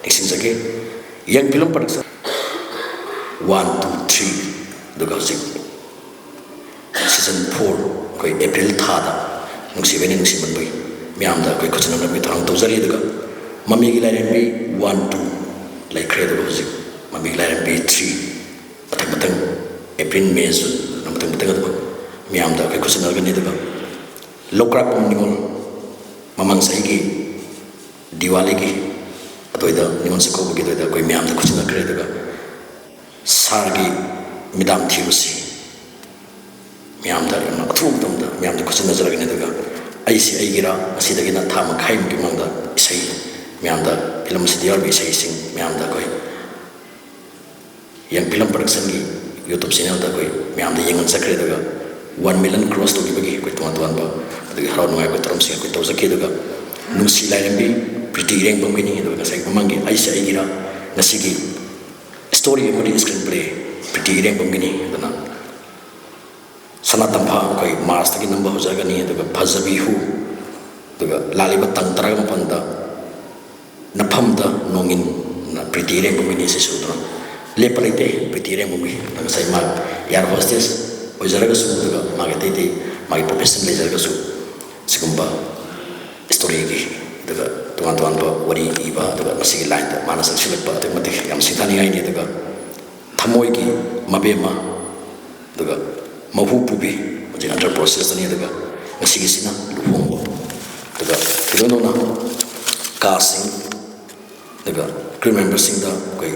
extends again. Young film production 1, 2, 3 the gossip season 4 koi April thada nungsi beni nungsi banbui miam da koi kuchana na mitang tozari daga mami gi lairen be 1, 2 like create the gossip mami gi lairen be 3 matang April May so matang miam da koi kuchana ga ni daga lokra pomningol mamang saigi diwali ki atoida nimon se ko gi doida koi miam da kuchina kre daga sargi midam thiusi miam da na athum dam da miam da kuchina jara gi daga aisi aigira asida gi na thama khaim gi mangda isai miam da film se diar bi sai sing miam da koi yang film production gi YouTube channel da koi miam da yengan sakre daga 1 million cross to gi bagi koi tuan ba the how no I got from Singapore to Zakidaga Nusi Larambi pretty Irengbam Mini the Sang Mangi Aisha Igira Nasigi story of the screenplay pretty Irengbam Mini the Nan Sanatampa Koi Mars the number of Zagani the Pazabi who the Lalibatang Taragapanda Napamda Nongin pretty Irengbam Mini Sisudra Leparite pretty Irengbam the same mark Yar hostess Ozaragasu the Magatete my professional Lizargasu Sigumba story daga tuan ba wari iba daga masigi line da mana sang silpa da mate yam sithani ai ni daga thamoi gi mabema daga mahu pubi je under process ni daga masigi sina luhongba daga kirono na casting daga crew member sing da koi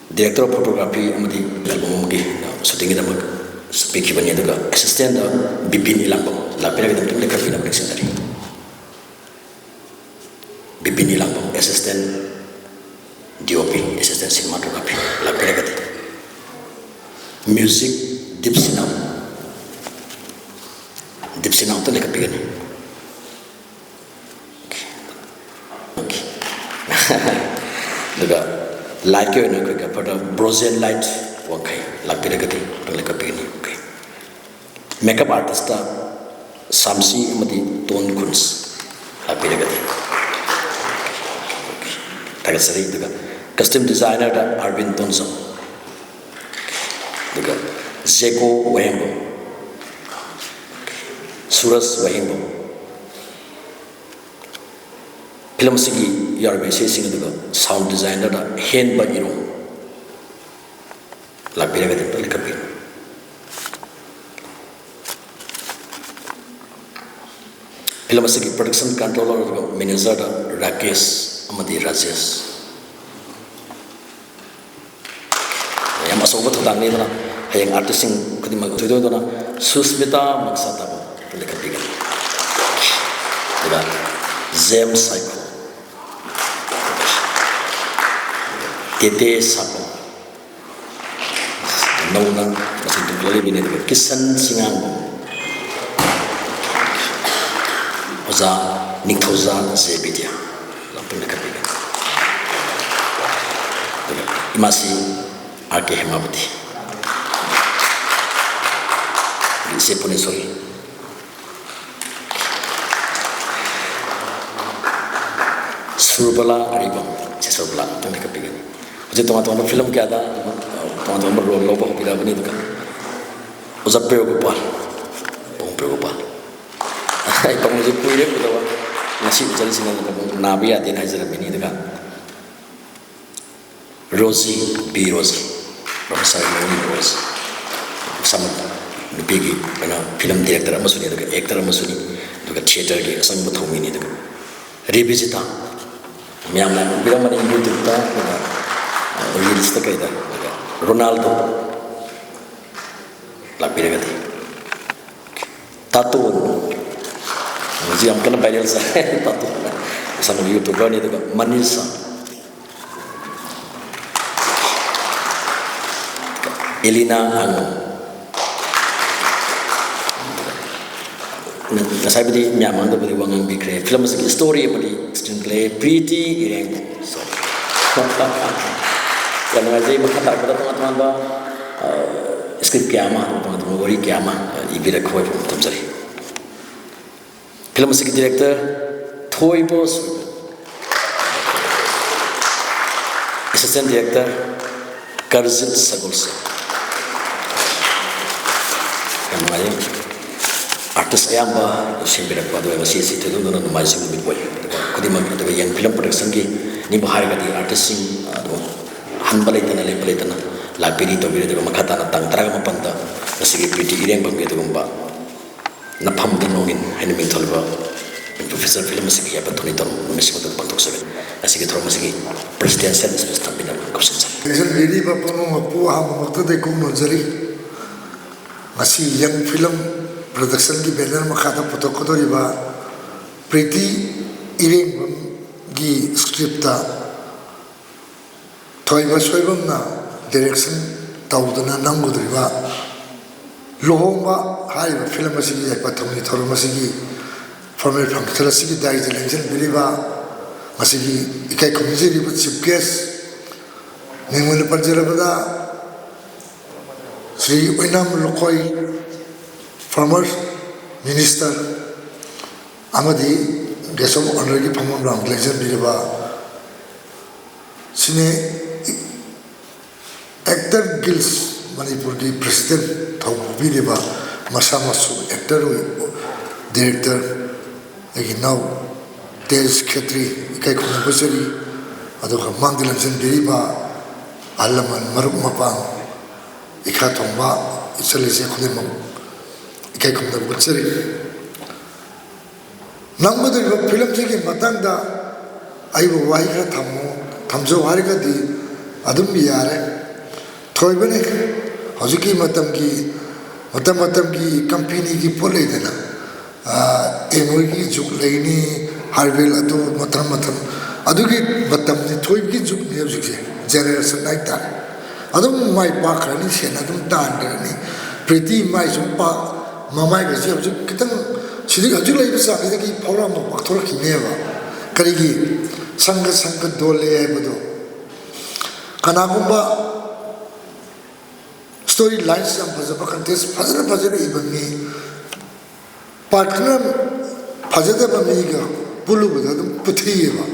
director of photography amadi album gi shooting da mak speak bani daga assistant da bipin Irengbam la pera kita tulis kafir nak sendiri bipin Irengbam assistant DOP assistant cinematography la pera kita music deep sinam tu lekap begini okay daga light ke nak kita pada bronze light wakai la pera kita lekap begini okay makeup artist Samsi amadi Ton Kuns apiragati tagasari daga costume designer da Arvind Tonzo daga Zeko Wahembo Suras Wahembo film sigi yarbe se sing daga sound designer da Hen Baniro lapiragati pelikapi film asigi production controller manager da Rakesh amadi Rajesh yang masuk betul dan ni na hayang artis sing kudi mag tudo na Susmita Maksata pelika bigan da James Psycho Tete Sapo nauna masih dulu bini da Kisan Singang Oza Niktauza Zebidia lampun dekat bigan masih Ake Hemabati Ese pone sol. Surbala Aribam, Surbala, don't take a big. Jadi teman-teman film kita ada, teman-teman berlomba bawa kita begini tu kan. Usap preocupar, pun preocupar. Ipang musik kuih itu apa? Nasi ucap sini tu, nabi ada yang hajar begini tu kan. Rosie, B Rosie, Profesor Rosie, sama bigi, mana film director amat suni tu kan, actor amat suni, tu kan theater ke, asal betul ini tu kan. Revisita, miam bilang mana YouTube tu, reels tu kaita, Ronaldo, lapir kati, tattoo, mesti am kena viral sah, tattoo, sama YouTube ni tu kan, Manisa, Elina Anu, saya beri nyaman tu beri wangang bikre, film segi story beri screenplay, pretty Irengbam, sorry. Yang ngaji berkata kepada teman-teman bahawa skrip kiamah, teman-teman wari kiamah, ibu dah kau pun tak cari. Film segi director, Thoi Bos, assistant director, Karzit Sagulsa. Yang ngaji artis ayam bah, siapa dah pada masih itu tu nona masih lebih baik. Kau mana tu yang film production ki ni bahari kati artis sing hanbalai tanah, lapiri tu bila tu makata na tang teraga mapanta, masih pretty Irengbam gitu gumba. Napam dinongin, hanya minta lupa. Profesor film masih kiapa tu ni tu masih betul pantuk sebab. Masih kita masih presidensial sebab tapi nak kursus. Jadi ini bapa mampu ham waktu dekum nonjari. Masih yang film production की banner में खाता पुतो को तो रिबा प्रीति इरेंगबम की script था थोड़ा स्वयं ना डायरेक्शन ताऊदना नंगो रिबा लोहोंबा हाई फिल्म में सिगी एक पत्थर थोड़ा में सिगी फॉर्मल फंक्शन सिगी दाई जलेंजन बिलीबा मसिगी इकाई कम्युनिटी रिबा चिप गेस निम्न पर जरबदा श्री वैनाम लोकोई Farmers Minister Amadi Guest of Honor की फॉर्म राम लेजेंड बिरबा सिने एक्टर गिल्स मणिपुर की प्रेसिडेंट थाउ बिरबा मसा मसु एक्टर डायरेक्टर एक नाउ तेज क्षेत्री इकाई खुना बसरी अदोगा मांग लेजेंड बिरबा आलमन मरुक मपांग इका थोंबा इसलिए खुदे मम इकाई खुदा बुचरी नंबदर फिल्म से की मतंगदा आइबो वाही का थमजो वारी का दी अदुम यारे थोइबने हजुकी मतम की कंपनी की पोले देना एमोई की जुक लेनी हार्वेल अदो मतम अदुकी मतम ने थोइब की जुक ने जुके जनरेशन नाइट ता अदुम माई पाखरनी सेन अदुम तांडरनी प्रीति माई सुपा मामाई गसी हजु कितन सिदी हजु लाई बसा कि फौराम नो पाथोर किनेबा करिगी संग दोले है बदो कनागुंबा स्टोरी लाइन्स हम फजबा कंटेस्ट फजर इबमी पार्टनर फजदे बमी गा पुलु बदो दम पुथीबा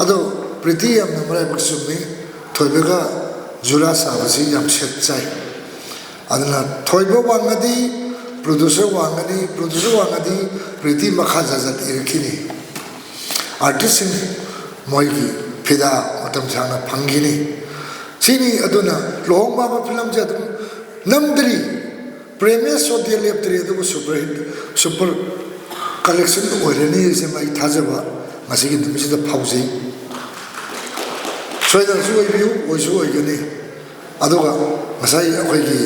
अदो प्रीति हम नमराय बक्सुमी थोइबेगा जुरा साबसी हम सेट चाइ अदना थोइबो वांगदी producer wangadi प्रीति मखा जाजत इरखिनी आर्टिस्ट मोइगी फिदा मतम साना फंगिनी सिनी अदुना लोहंगबा फिल्म जे अदुम नमदरी प्रेमियर सोडियल लेप्तरी अदुगो सुपर कलेक्शन ओइरनी से माइ थाजबा मसिगी दुमिसिदा फाउजै सोइदन सुइबिउ ओइसु ओइगनी अदुगा Masai अखोइगी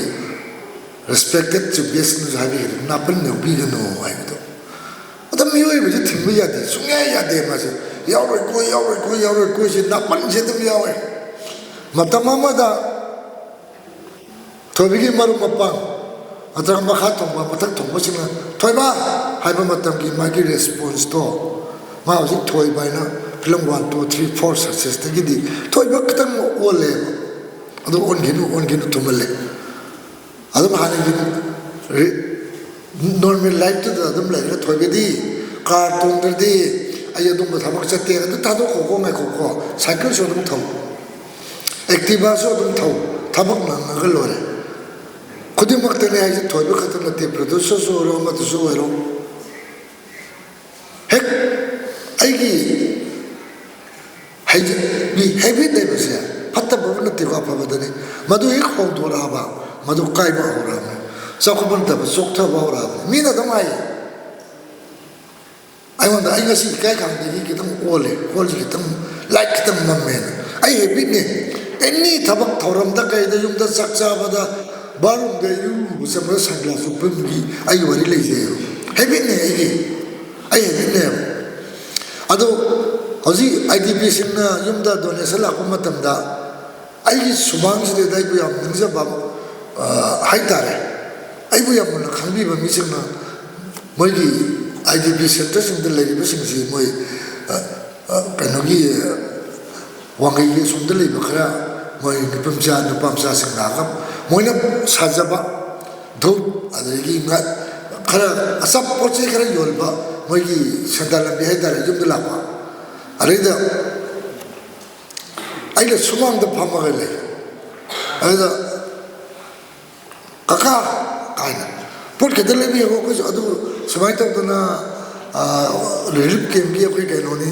respected to guest nu jabi napal no bi no ai to adam yoi bi thimbi ya de sungya ya de ma se yauroi ko se napal je dum yawe matama da thobi gi maru mapang atang makha thomba matak thomba sina thoiba haiba matam gi magi response to ma ji thoiba na film 1 2 3 4 success te gi di thoiba katang ole adu on genu tumale अदम हाने normal life to the like the toy car to the I don't know how much at the Tado Coco, my coco, cycle so don't tow. Activa so don't tow, Tabak Nangalore. Could you mark the night toy because of the producers or Roma to Soero? Heck, I be heavy neighbors here. Pata Bavana Tivapa, Madu Home to Raba, Madu Kaiba Orama. Sakubanta, Sokta Baura, Mina the Mai. I want the English guy come to get them all, get them like them, my man. I have been any Tabak Thoram, the guy, the Yum, the Saksa, the Barum, the Yum, some sunglass of Pumbi, I were lazy. Have been I have been there. Although, Ozi, I did this in Yumda, Donesala, Kumatamda, I Subans the Daibu, Nizabam, Haitare. I will have a country of missing Mogi. IDP centers in the lady missing my Panogi Wangi from the Libra, my Pumsa, the Pamsa Singam, Moina Sajaba, Do, Adagi, a support secret Yolba, Mogi, Santana Beheda, Jumdalapa. I read I let Sumang the Pamagale. Either Kaka, kind. Put the levy of Ocus, Adu, Sumaita Relief came be a quick and only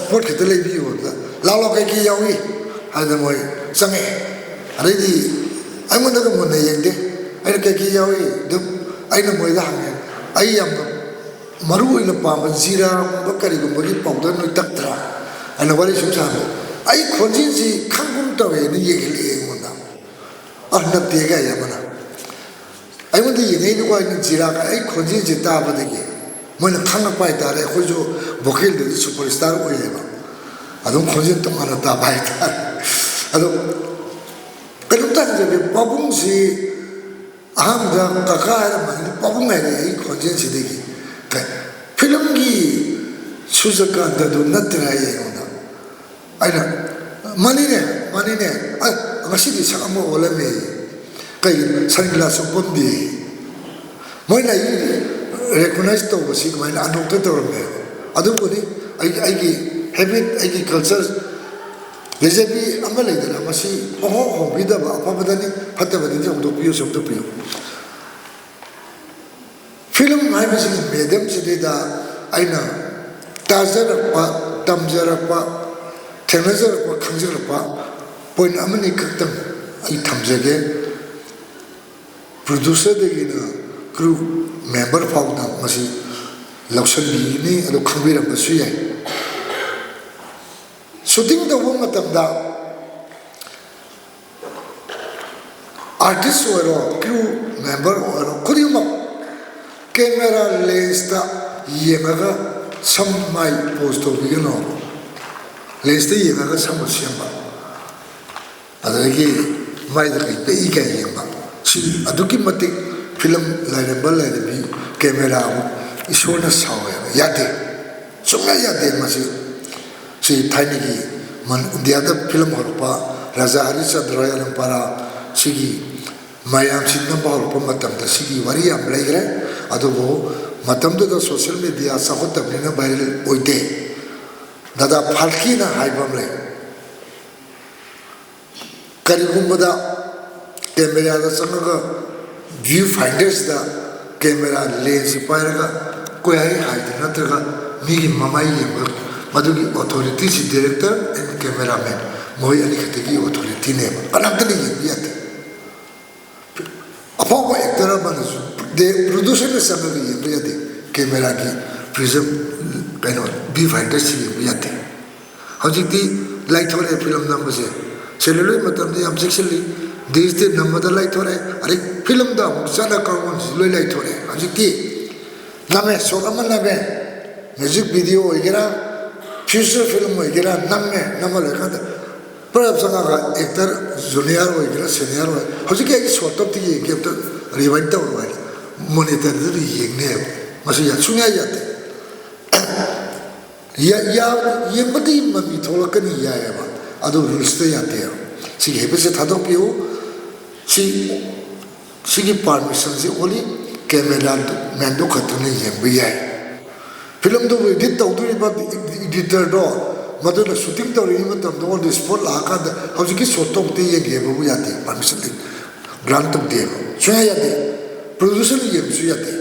put the levy of the Lala Kaki Yawi, Hadamoy, Sangi. Already, I'm on the Monday Yende, I Kaki Yawi, I know Moida, I am Maru in the Pam, Zira, Bakari, Mori Powder, Tatra, and a very Susan. I continue come to away in the Yagli. I'm not the Yamana. I want the Yene in Ziraka, I continue to tap again. When a Kanapaita, I hold you, Bokil, the superstar, whatever. I don't continue to Manatabaita. I don't touch the Babumsi, I'm the Kaka, Babumari, continue. Filmgi, Susaka, do not try. I know. Money, I see this Samo Olame. Sunglass of Bondi. When I recognize the Wasik, my adopted Dorme. Adoponi, I give habit, I give cultures. There's a be Amalade, Amasi, oh, Vidaba, Papadani, Patavadi of the Pius of the Pio. Film I was in Medem Sedida, I know. Tazarapa, Tamzarapa. Tenazar Kanzarapa, Point Amani Kaktam, I Tamzage, producer the crew member found out Masi Lausani, and the Kambira Masuya. Shooting the woman Tamda artists or crew member or Kurima camera lesta Yemaga, some my post of beginner. Let's say you have some Shamba. Adagi, my the Ega Yamba. She a documentic film like a ball camera is shown as how Yate. So Yate must see tiny the other film or Raza Harisa, the Royal Empara, Sigi, Mayam Sidnamba or Pomatam, the Sigi, Varia, Blaire, Adobo, Matam to the social media, Sahotamina by Oide. Dada Palkina Haibamle Karibumada camera the Samaga viewfinders the camera lens Piraga Koyai Haidanatraga Migi Mamai Madugi authorities director and cameraman Moy Alikategi authority name. Anatani yet. Upon actor the producer is Samari camera prism. Viewfinders yate. How did the light or a film number say? Cellular Matam, actually, this the number the light or a film down, Sana Commons, light or a Hajiki. Name, Sokamanabe, music video, future film, Name, Namalaka. Perhaps another actor, Zuniaro, Senior, Hajiki sort of the gift rewind down, monetary name. Masia Sunya yate. Yembadi Mami Tolakani Yayama, Ado Rustay Ateo. She has a Tadopio, she give permission, only camera man do khatune yembi yai film do edit tawduri ba editor do madula shooting tawri matam do on the spot la ka da hauji ki shotong te ye bu ya te permission de grant to de so ya de producer yem su ya de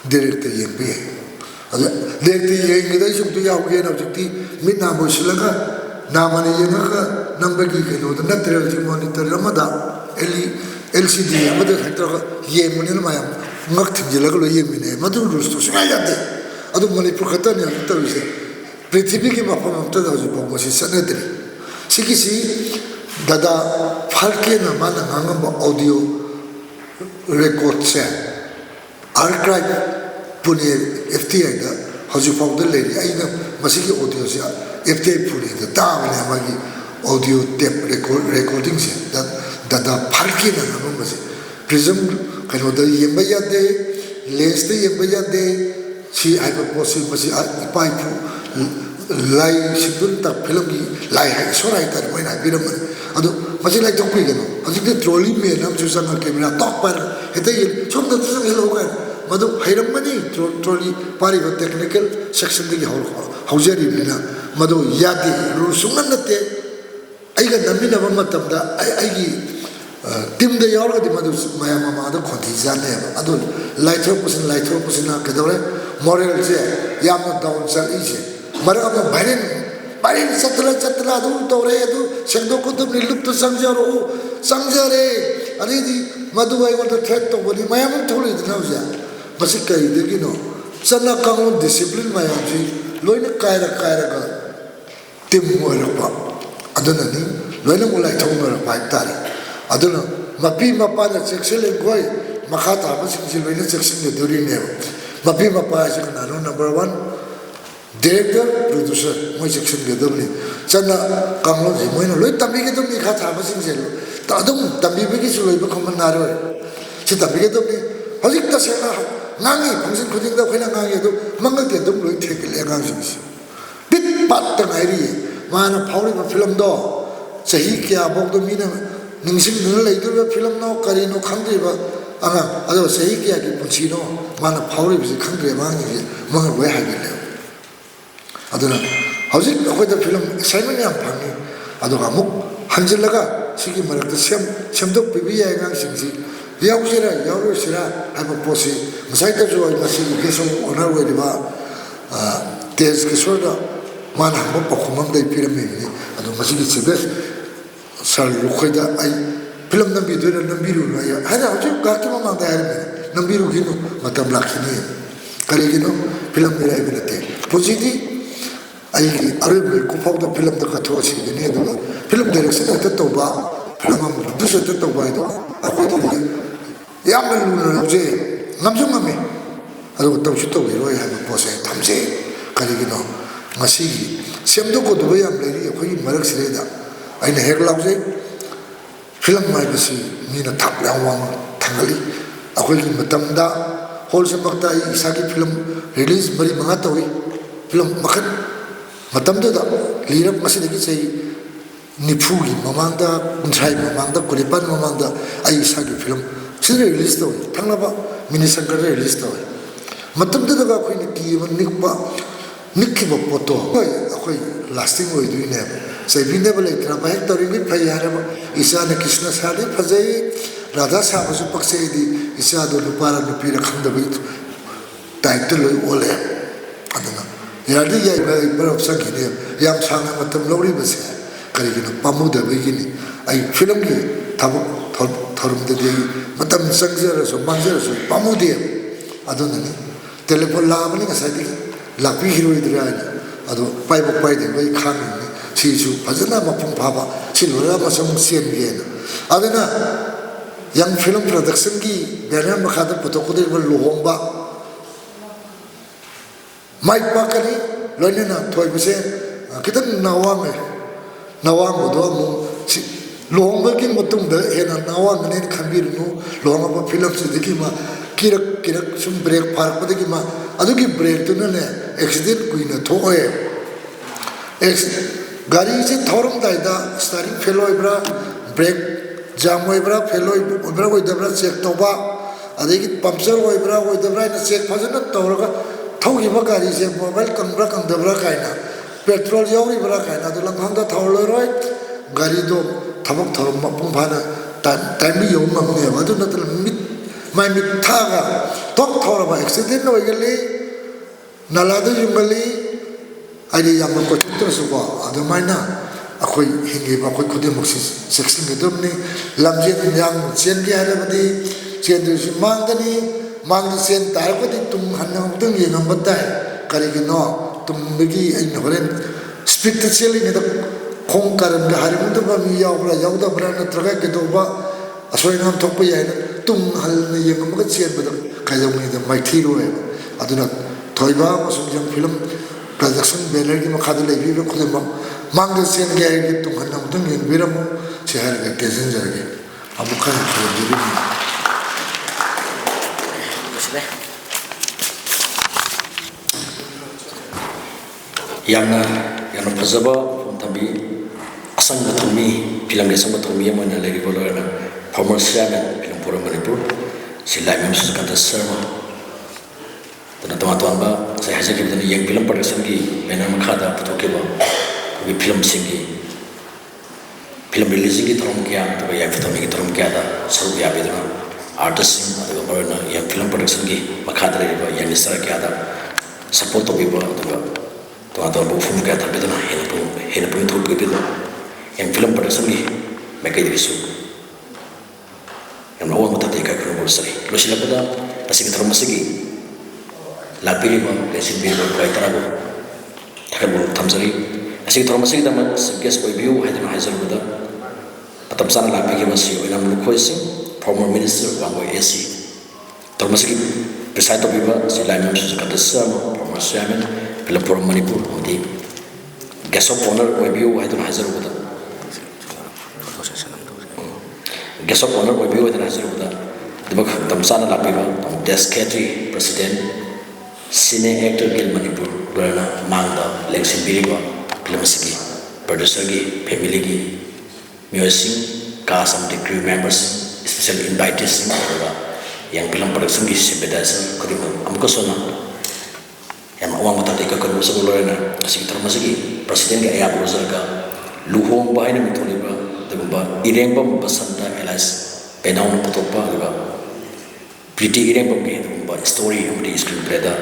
director yembi yai ada director yeng da shung to ya ge na jikti min na bo shilaka na mane yeng ka number ki ke do na trail ji monitor ramada LCD amada factor yem ne ma ya ngak thimjelaga lo yem ne madu rusto so ya de adu mani prokata ne ta wise prithvi ki mapam amta da jo bogo si sanadri sikisi dada falke na mana ngangam audio record se archive pune FTI da hoji fawda le aina masiki audio se FTI pune da ta ne magi audio tape recording se dada falke na ngam masi prism kano da yemba ya de lens de yemba ya de si ai ba posi masi ipai pu lai sidun ta film ki lai hai sorai tar moi na biram adu masi lai tok pi gano adu de trolley me nam chu sang camera tok par heta ye chom da chu hello ga madu hairam mani trolley pari go technical section de haujari na madu ya de ru sungan na te ai ga nammi na matam da ai gi tim de yaur di madu maya mama da khodi jane adu laithro pusin na kedore moral je yam down sal ije mara ma barin satla adu tore adu sengdo ko to nilup to sangjare ani di madu ai ko threat to boni maya ma tholi na uja basik kai de gino sana kaun discipline maya ji loina kaira ga tim mo pa aduna ni loina mo lai thong ma pa tari aduna mapi mapa na section le goi makhata ba sing loina section de duri ne mapi mapa se na number 1 director producer moi section de duri sana kamlo ji moi no loi tambi ke to mi khata ba sing se ta dum tambi be ki su loi ba khom na ro si tambi ke to mi hojik ta se na ngangi phangsin khuding da khoina ngangi do mangal ke dum loi thek le ngang sing si bit pat ta ngai ri mana phawri ba film do sahi kya bok do mi na ningsing nuna leidur film no kari no khangri ba anga ado sahi kya ki punchi no mana phawri bi khangri ma ni ma we ha gi le aduna hojik akhoi da film assignment yam phangi ado ga muk hanjil laga sigi marak da semdok bibi ya ngang sing si yauro sira aba posi masai ta jo ma si ge so honor we ba tez ke so da mana mo pakhumam dai pirame ni ado masigi sibes sal rukhida ai film na bidu na biru na ya hada hoje ga ki mama da yar na biru gino matam lakhini kare gino film mera ibete pojidi ai arab ko fawda film da khatwa si ne da film direction ta to ba film am du se ta to ba do akoti ya melu na je namjum me ado to chi to ro ya ba pose tamje kare gino masi semdo ko do ya mleri ko marak sire da aina hek lawse film mai bisi mina thak lawang thangali akhoi ki matamda holse bakta isagi film release bari manga tawi film makhat matamda da lirap masini ki sei nipugi mamangda kunthai mamangda kuripan mamangda ai isagi film sire release tawi thanglaba mini sankar release tawi matamda da akhoi ni ki nikpa nikki ba poto akhoi lasting oi duine sai bine bale tra ba hek tori bi phayara isa ne krishna sade phajai radha sa su pakse di isa do lupara lupi ra khanda bi title ole adana yadi yai ba barab sa gine yam sanga matam lori base kari gino pamuda bi gini ai film ki thabu thorum de di matam sangjara so mangjara so pamudi adana ni telephone la bani ka sai di lapi hero idra ado pai bo pai de bai khang ni sisu phajana mapung phaba silura masam sien gen adana yang film production ki banner makhada potokode luhongba mic pakani loinena thoi bise kitan nawam do mu luhongba ki matung da hena nawam ne khambir nu luhongba film se deki ma kirak sum break park pa deki ma adugi break tu ne accident kuina thoe gari se thorum daida starting fellow ibra break jam ibra fellow ibra ko dabra check toba ꯑꯗꯒꯤ puncture ꯑꯣꯏꯕ꯭ꯔꯥ ꯑꯣꯏꯗꯕ꯭ꯔꯥ ꯍꯥꯏꯅ check ꯐꯖꯅ ꯇꯧꯔꯒ ꯊꯧꯈꯤꯕ ꯒꯥꯔꯤꯁꯦ mobile ꯀꯪꯕ꯭ꯔꯥ ꯀꯪꯗꯕ꯭ꯔꯥ ꯀꯥꯏꯅ petrol ꯌꯥꯎꯔꯤꯕ꯭ꯔꯥ ꯀꯥꯏꯅ ꯑꯗꯨ ꯂꯝꯍꯥꯡꯗ ꯊꯧꯔꯔꯣꯏ ꯒꯥꯔꯤꯗꯣ ꯊꯕꯛ ꯊꯧꯔꯝ ꯃꯄꯨꯡ ꯐꯥꯅ ꯇꯥꯏꯝꯗ ꯌꯧꯕ ꯉꯝꯅꯦꯕ ꯑꯗꯨ ꯅꯠꯇꯅ ꯃꯥꯏ ꯃꯤꯠ ꯊꯥꯒ ꯊꯣꯛ ꯊꯧꯔꯕ ꯑꯦꯛꯁꯤꯗꯦꯟ ꯑꯣꯏꯒꯜꯂꯤ ꯅꯂꯥꯗ ꯌꯨꯡꯒꯜꯂꯤ ꯍꯥꯏꯗꯤ ꯌꯥꯝꯅ ꯀꯣꯏꯊꯣꯛꯇ꯭ꯔꯁꯨꯀꯣ ꯑꯗꯨꯃꯥꯏꯅ ꯑꯩꯈꯣꯏ ꯍꯤꯡꯉꯤꯕ ꯑꯩꯈꯣꯏ ꯈꯨꯗꯤꯡꯃꯛꯁꯤ ꯆꯦꯛꯁꯤꯟꯒꯗꯕꯅꯤ ꯂꯝꯖꯦꯟ ꯌꯥꯡ ꯆꯦꯟꯒꯦ ꯍꯥꯏꯔꯕꯗꯤ ꯆꯦꯟꯗ꯭ꯔꯁꯨ ꯃꯥꯡꯒꯅꯤ ꯃꯥꯡꯗ ꯆꯦꯟ ꯇꯥꯔꯒꯗꯤ ꯇꯨꯡ ꯍꯟꯅ ꯑꯃꯨꯛꯇꯪ ꯌꯦꯡꯉꯝꯕ ꯇꯥꯏ ꯀꯔꯤꯒꯤꯅꯣ ꯇꯨꯡꯗꯒꯤ ꯑꯩꯅ ꯍꯣꯔꯦꯟ ꯁ꯭ꯄꯤꯠꯇ ꯆꯦꯜꯂꯤꯉꯩꯗ ꯈꯣꯡ ꯀꯥꯔꯟꯒ ꯍꯥꯏꯔꯝꯒꯗꯕ ꯃꯤ ꯌꯥꯎꯕ꯭ꯔꯥ ꯌꯥꯎꯗꯕ꯭ꯔꯥ ꯅꯠꯇ꯭ꯔꯒ ꯀꯩꯗꯧꯕ ꯑꯁꯣꯏ ꯑꯉꯥꯝ ꯊꯣꯛꯄ ꯌꯥꯏꯅ ꯇꯨꯡ ꯍꯟꯅ ꯌꯦꯡꯉꯝꯃꯒ ꯆꯦꯟꯕꯗ ꯀꯩꯗꯧꯉꯩꯗ ꯃꯥꯏꯊꯤꯔꯣꯏꯕ ꯑꯗꯨꯅ ꯊꯣꯏꯕ ꯑꯃꯁꯨꯡ ꯌꯪ ꯐꯤꯂꯝ ꯄ꯭ꯔꯗꯛꯁꯟ ꯕꯦꯅꯔꯒꯤ ꯃꯈꯥꯗ ꯂꯩꯕꯤꯕ ꯈꯨꯗꯤꯡꯃꯛ ꯃꯥꯡꯗ ꯆꯦꯟꯒꯦ ꯍꯥꯏꯔꯒꯗꯤ ꯇꯨꯡ ꯍꯟꯅ ꯑꯃꯨꯛꯇꯪ ꯌꯦꯡꯕꯤꯔꯝꯃꯨ ꯁꯤ ꯍꯥꯏꯔꯒ ꯇꯦꯟꯁꯤꯟꯖꯔꯒꯦ ꯑꯃꯨꯛ ꯍꯟꯅ ꯈꯨꯔꯨꯝꯖꯔꯤꯕꯅꯤ ꯌꯥꯝꯅ ꯐꯖꯕ ꯋꯥꯐꯝ ꯊꯝꯕꯤ ꯑꯁꯪꯕ ꯊꯧꯃꯤ ꯐꯤꯂꯝꯒꯤ ꯑꯁꯪꯕ ꯊꯧꯃꯤ ꯑꯃ ꯑꯣꯏꯅ ꯂꯩꯔꯤꯕ ꯂꯣꯏꯅ former chairman film form Manipur ꯁꯤ ꯂꯥꯏꯃꯌꯨꯝ ꯁꯨꯖꯀꯥꯟꯇ ꯁꯔꯃ ꯑꯗꯨꯅ ꯇꯣꯉꯥꯟ ꯇꯣꯉꯥꯟꯕ ꯉꯁꯥꯏ ꯍꯥꯏꯖꯈꯤꯕꯗꯨꯅ ꯌꯦꯡ ꯐꯤꯂꯝ ꯄ꯭ꯔꯗꯛꯁꯟꯒꯤ ꯕꯦꯅꯔ ꯃꯈꯥꯗ ꯄꯨꯊꯣꯛꯈꯤꯕ ꯑꯩꯈꯣꯏꯒꯤ ꯐꯤꯂꯝꯁꯤꯡꯒꯤ ꯐꯤꯂꯝ ꯔꯤꯂꯤꯖꯤꯡꯒꯤ ꯊꯧꯔꯝ ꯀꯌꯥ ꯑꯗꯨꯒ ꯌꯥꯏꯐ ꯊꯧꯅꯤꯒꯤ ꯊꯧꯔꯝ ꯀꯌꯥꯗ ꯁꯔꯨꯛ ꯌꯥꯕꯤꯗꯨꯅ ꯑꯥꯔꯇꯤꯁꯁꯤꯡ ꯑꯗꯨꯒ ꯃꯔꯨꯑꯣꯏꯅ ꯌꯦꯡ ꯐꯤꯂꯝ ꯄ꯭ꯔꯗꯛꯁꯟꯒꯤ ꯃꯈꯥꯗ ꯂꯩꯔꯤꯕ ꯌꯪ ꯁ꯭ꯇꯥꯔ ꯀꯌꯥꯗ ꯁꯄꯣꯔꯠ ꯇꯧꯕꯤꯕ ꯑꯗꯨꯒ toa wafum kaya tapi tu na hena pun thuk gitu yang film production ni mereka jadi su yang awal mata teka kerana bersari lo sila pada masih kita masih lagi lapiri mah lesin biru berkait terabu takkan belum tamsari masih kita masih kita mas guest boy view hai dengan hasil pada atam sana lapiri masih orang lukoi sing former minister wangoi AC termasuk preside to biba sila yang susu kata sama former chairman film forum Manipur di guest of honor review hai dengan hasil pada guest of honor review hai dengan hasil pada dibak atam sana lapiri Desketri president sine actor gil Manipur berana mangda leksin biriba film segi producer gi family gi music cast and crew members special invitees yang film production gi sebedasa kedua amko sona yang awang mata teka kedua sebelumnya sekitar masih presiden gi ayah producer ga Luhongba ini mitoli ba debba Irengbam basanta elas penau no potopa ga pretty Irengbam gi debba story amri screenplay da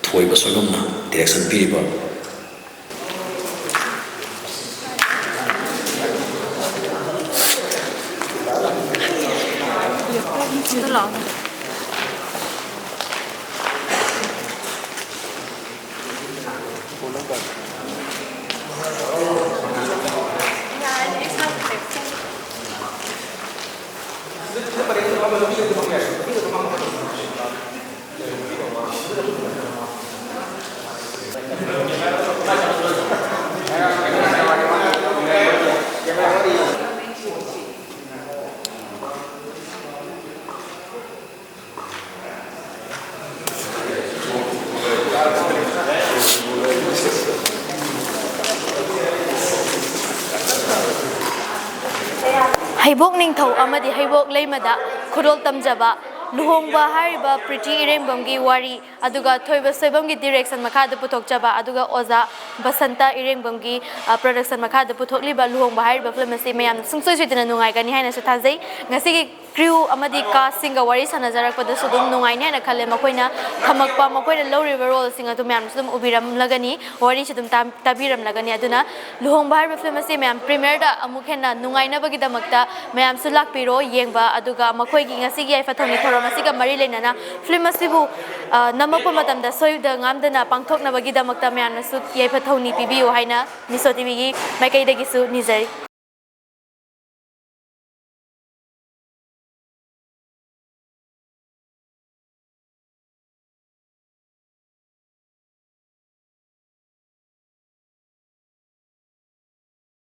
thoi ba solomna direction piriba Haibok ningthau amadi haibok leimada khurol tamjaba Luhongba hariba Pretty Irengbam gi wari aduga thoiba soibam gi direction makhada puthokjaba aduga oza Basanta Irengbam gi production makhada puthokliba Luhongba hariba film ase mayam sungsoi suidina nungai gani haina su thajai ngasi gi crew amadi cast singa wari sanajarak pada sudum nungai ne na khale makoina thamakpa makoina lowriba role singa tu mayam sudum ubiram lagani wari sudum tabiram lagani aduna Luhongba hariba film ase mayam premiere da amukhenna nungai na bagi damakta mayam su lakpiro yengba aduga makoi gi ngasi gi YAIPHA thoni thoram asiga mari lenana film asibu namapa matamda soyuda ngamdana pangthokna bagi damakta mayam su YAIPHA thoni pibiu haina Miso TV gi maikai dagi su nizari